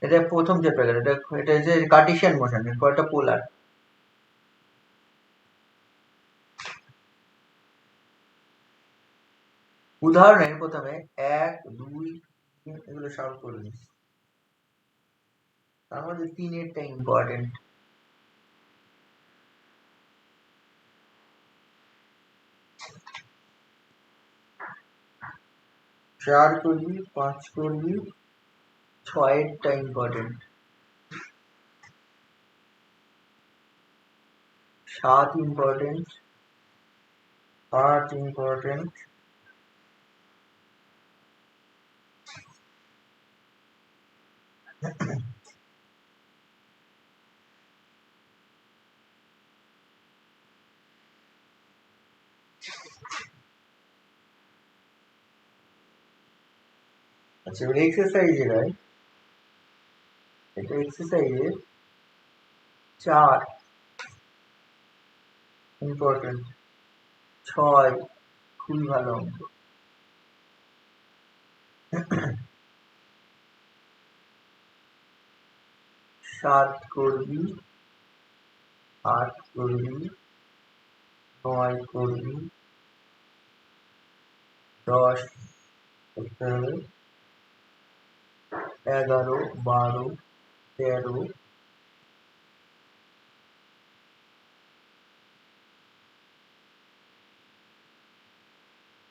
এটা প্রথম চ্যাপ্টার, এটা এটা যে কার্টেসিয়ান মোশন, এর পরটা পোলার। উদাহরণের প্রথমে 1, 2, এগুলো সলভ করবি, তার মধ্যে 3-এরটা ইম্পর্টেন্ট। 4 করবি, 5 করবি, 6-এরটা ইম্পর্টেন্ট, 7 ইম্পর্টেন্ট, 8 ইম্পর্টেন্ট, আচ্ছা এবার এক্সারসাইজে রাই, এটা এক্সারসাইজে 4 ইম্পর্টেন্ট, 6 খুবই ভালো অঙ্ক, 7 করবি, 8 করবি, 9 করবি, 10 করতে হবে, 11, 12, 13,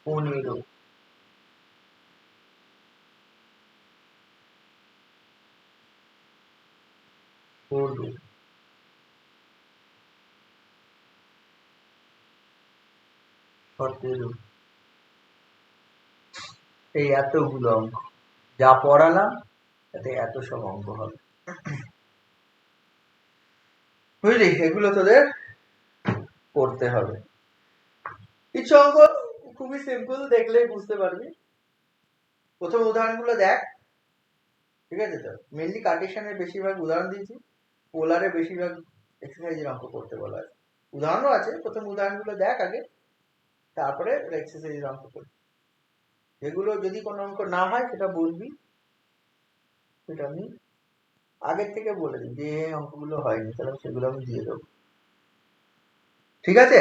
15, 16, 17, এই এতগুলো অঙ্ক যা পড়ালাম তাতে এত সব অঙ্ক হবে, বুঝলি? এগুলো তোদের করতে হবে। কিছু অঙ্ক খুবই সিম্পল, দেখলেই বুঝতে পারবি। প্রথম উদাহরণগুলো দেখ, ঠিক আছে? তো মেনলি কার্টেশিয়ানের বেশিরভাগ উদাহরণ দিয়েছি, পোলারে বেশিরভাগ এক্সারসাইজের অঙ্ক করতে বলা আছে, উদাহরণও আছে। প্রথম উদাহরণগুলো দেখ আগে, তারপরে এক্সারসাইজের অঙ্ক করবি। এগুলো যদি কোনো অঙ্ক না হয় সেটা বলবি, সেটা আমি আগের থেকে বলে দিই যে অঙ্কগুলো হয়নি, তাহলে সেগুলো আমি দিয়ে দেবো, ঠিক আছে?